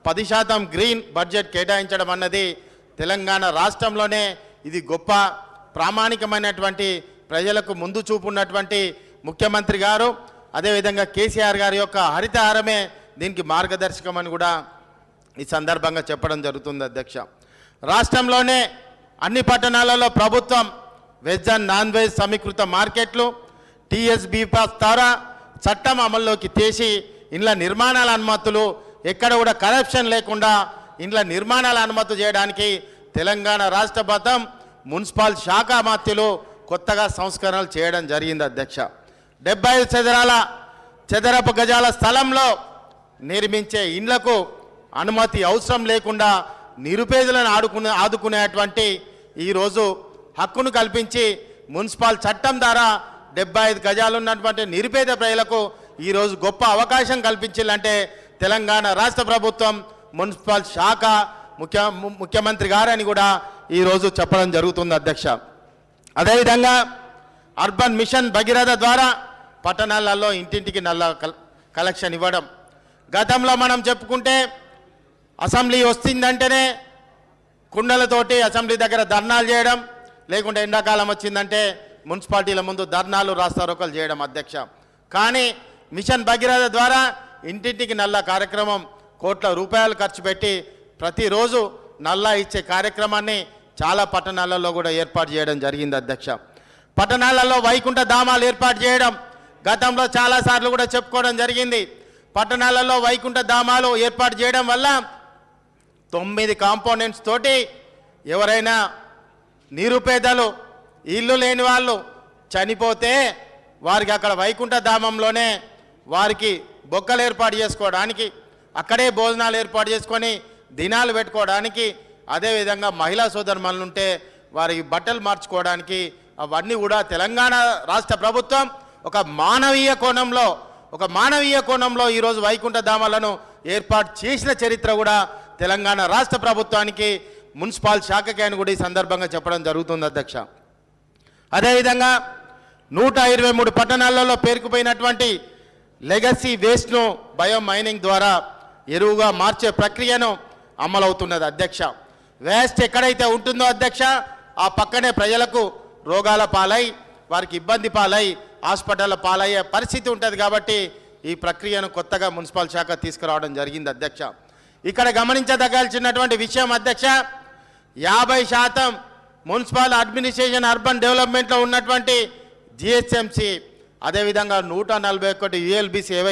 10% గ్రీన్ బడ్జెట్ కేటాయించడం అన్నది తెలంగాణ రాష్ట్రంలోనే ఇది గొప్ప ప్రామాణికమైనటువంటి ప్రజలకు ముందు చూపు ఉన్నటువంటి ముఖ్యమంత్రి గారు, అదేవిధంగా కేసీఆర్ గారి యొక్క హరితహారమే దీనికి మార్గదర్శకమని కూడా ఈ సందర్భంగా చెప్పడం జరుగుతుంది అధ్యక్ష. రాష్ట్రంలోనే అన్ని పట్టణాలలో ప్రభుత్వం వెజ్ అండ్ నాన్ వెజ్ సమీకృత మార్కెట్లు TSB ద్వారా చట్టం అమల్లోకి తెసి ఇండ్ల నిర్మాణాల అనుమతులు ఎక్కడ కూడా కరప్షన్ లేకుండా ఇండ్ల నిర్మాణాల అనుమతి చేయడానికి తెలంగాణ రాష్ట్ర ప్రభుత్వం మున్సిపల్ శాఖ మంత్రులు కొత్తగా సంస్కరణలు చేయడం జరిగింది అధ్యక్ష. 75 చదరపు గజాల స్థలంలో నిర్మించే ఇండ్లకు అనుమతి అవసరం లేకుండా నిరుపేదలను ఆదుకునేటువంటి ఈరోజు హక్కును కల్పించి మున్సిపల్ చట్టం ద్వారా 75 గజాలు ఉన్నటువంటి నిరుపేద ప్రజలకు ఈరోజు గొప్ప అవకాశం కల్పించాలంటే తెలంగాణ రాష్ట్ర ప్రభుత్వం మున్సిపల్ శాఖ ముఖ్యమంత్రి గారని కూడా ఈరోజు చెప్పడం జరుగుతుంది అధ్యక్ష. అదేవిధంగా అర్బన్ మిషన్ భగీరథ ద్వారా పట్టణాలలో ఇంటింటికి నల్ల కలెక్షన్ ఇవ్వడం. గతంలో మనం చెప్పుకుంటే అసెంబ్లీ వస్తుందంటేనే కుండలతోటి అసెంబ్లీ దగ్గర ధర్నాలు చేయడం, లేకుంటే ఎండాకాలం వచ్చిందంటే మున్సిపాలిటీల ముందు ధర్నాలు రాస్తారోకలు చేయడం అధ్యక్ష. కానీ మిషన్ భగీరథ ద్వారా ఇంటింటికి నల్ల కార్యక్రమం కోట్ల రూపాయలు ఖర్చు పెట్టి ప్రతిరోజు నల్లా ఇచ్చే కార్యక్రమాన్ని చాలా పట్టణాలలో కూడా ఏర్పాటు చేయడం జరిగింది అధ్యక్ష. పట్టణాలలో వైకుంఠ ధామాలు ఏర్పాటు చేయడం గతంలో చాలాసార్లు కూడా చెప్పుకోవడం జరిగింది. పట్టణాలలో వైకుంఠ ధామాలు ఏర్పాటు చేయడం వల్ల 9 కాంపోనెంట్స్ తోటి ఎవరైనా నిరుపేదలు ఇల్లు లేని వాళ్ళు చనిపోతే వారికి అక్కడ వైకుంఠ ధామంలోనే వారికి బొక్కలు ఏర్పాటు చేసుకోవడానికి, అక్కడే భోజనాలు ఏర్పాటు చేసుకొని దినాలు పెట్టుకోవడానికి, అదేవిధంగా మహిళా సోదరుమణులు ఉంటే వారికి బట్టలు మార్చుకోవడానికి అవన్నీ కూడా తెలంగాణ రాష్ట్ర ప్రభుత్వం ఒక మానవీయ కోణంలో ఈరోజు వైకుంఠ ధామాలను ఏర్పాటు చేసిన చరిత్ర కూడా తెలంగాణ రాష్ట్ర ప్రభుత్వానికి మున్సిపల్ శాఖకి అని కూడా ఈ సందర్భంగా చెప్పడం జరుగుతుంది అధ్యక్ష. అదేవిధంగా 123 పట్టణాలలో పేరుకుపోయినటువంటి లెగసీ వేస్ట్ను బయో మైనింగ్ ద్వారా ఎరువుగా మార్చే ప్రక్రియను అమలవుతున్నది అధ్యక్ష. వేస్ట్ ఎక్కడైతే ఉంటుందో అధ్యక్ష ఆ పక్కనే ప్రజలకు రోగాల పాలై వారికి ఇబ్బంది పాలై హాస్పిటల్ పాలయ్యే పరిస్థితి ఉంటుంది. కాబట్టి ఈ ప్రక్రియను కొత్తగా మున్సిపల్ శాఖ తీసుకురావడం జరిగింది అధ్యక్ష. ఇక్కడ గమనించదగాల్సినటువంటి విషయం అధ్యక్ష, 50% మున్సిపల్ అడ్మినిస్ట్రేషన్ అర్బన్ డెవలప్మెంట్లో ఉన్నటువంటి GHMC, అదేవిధంగా 141 ULBC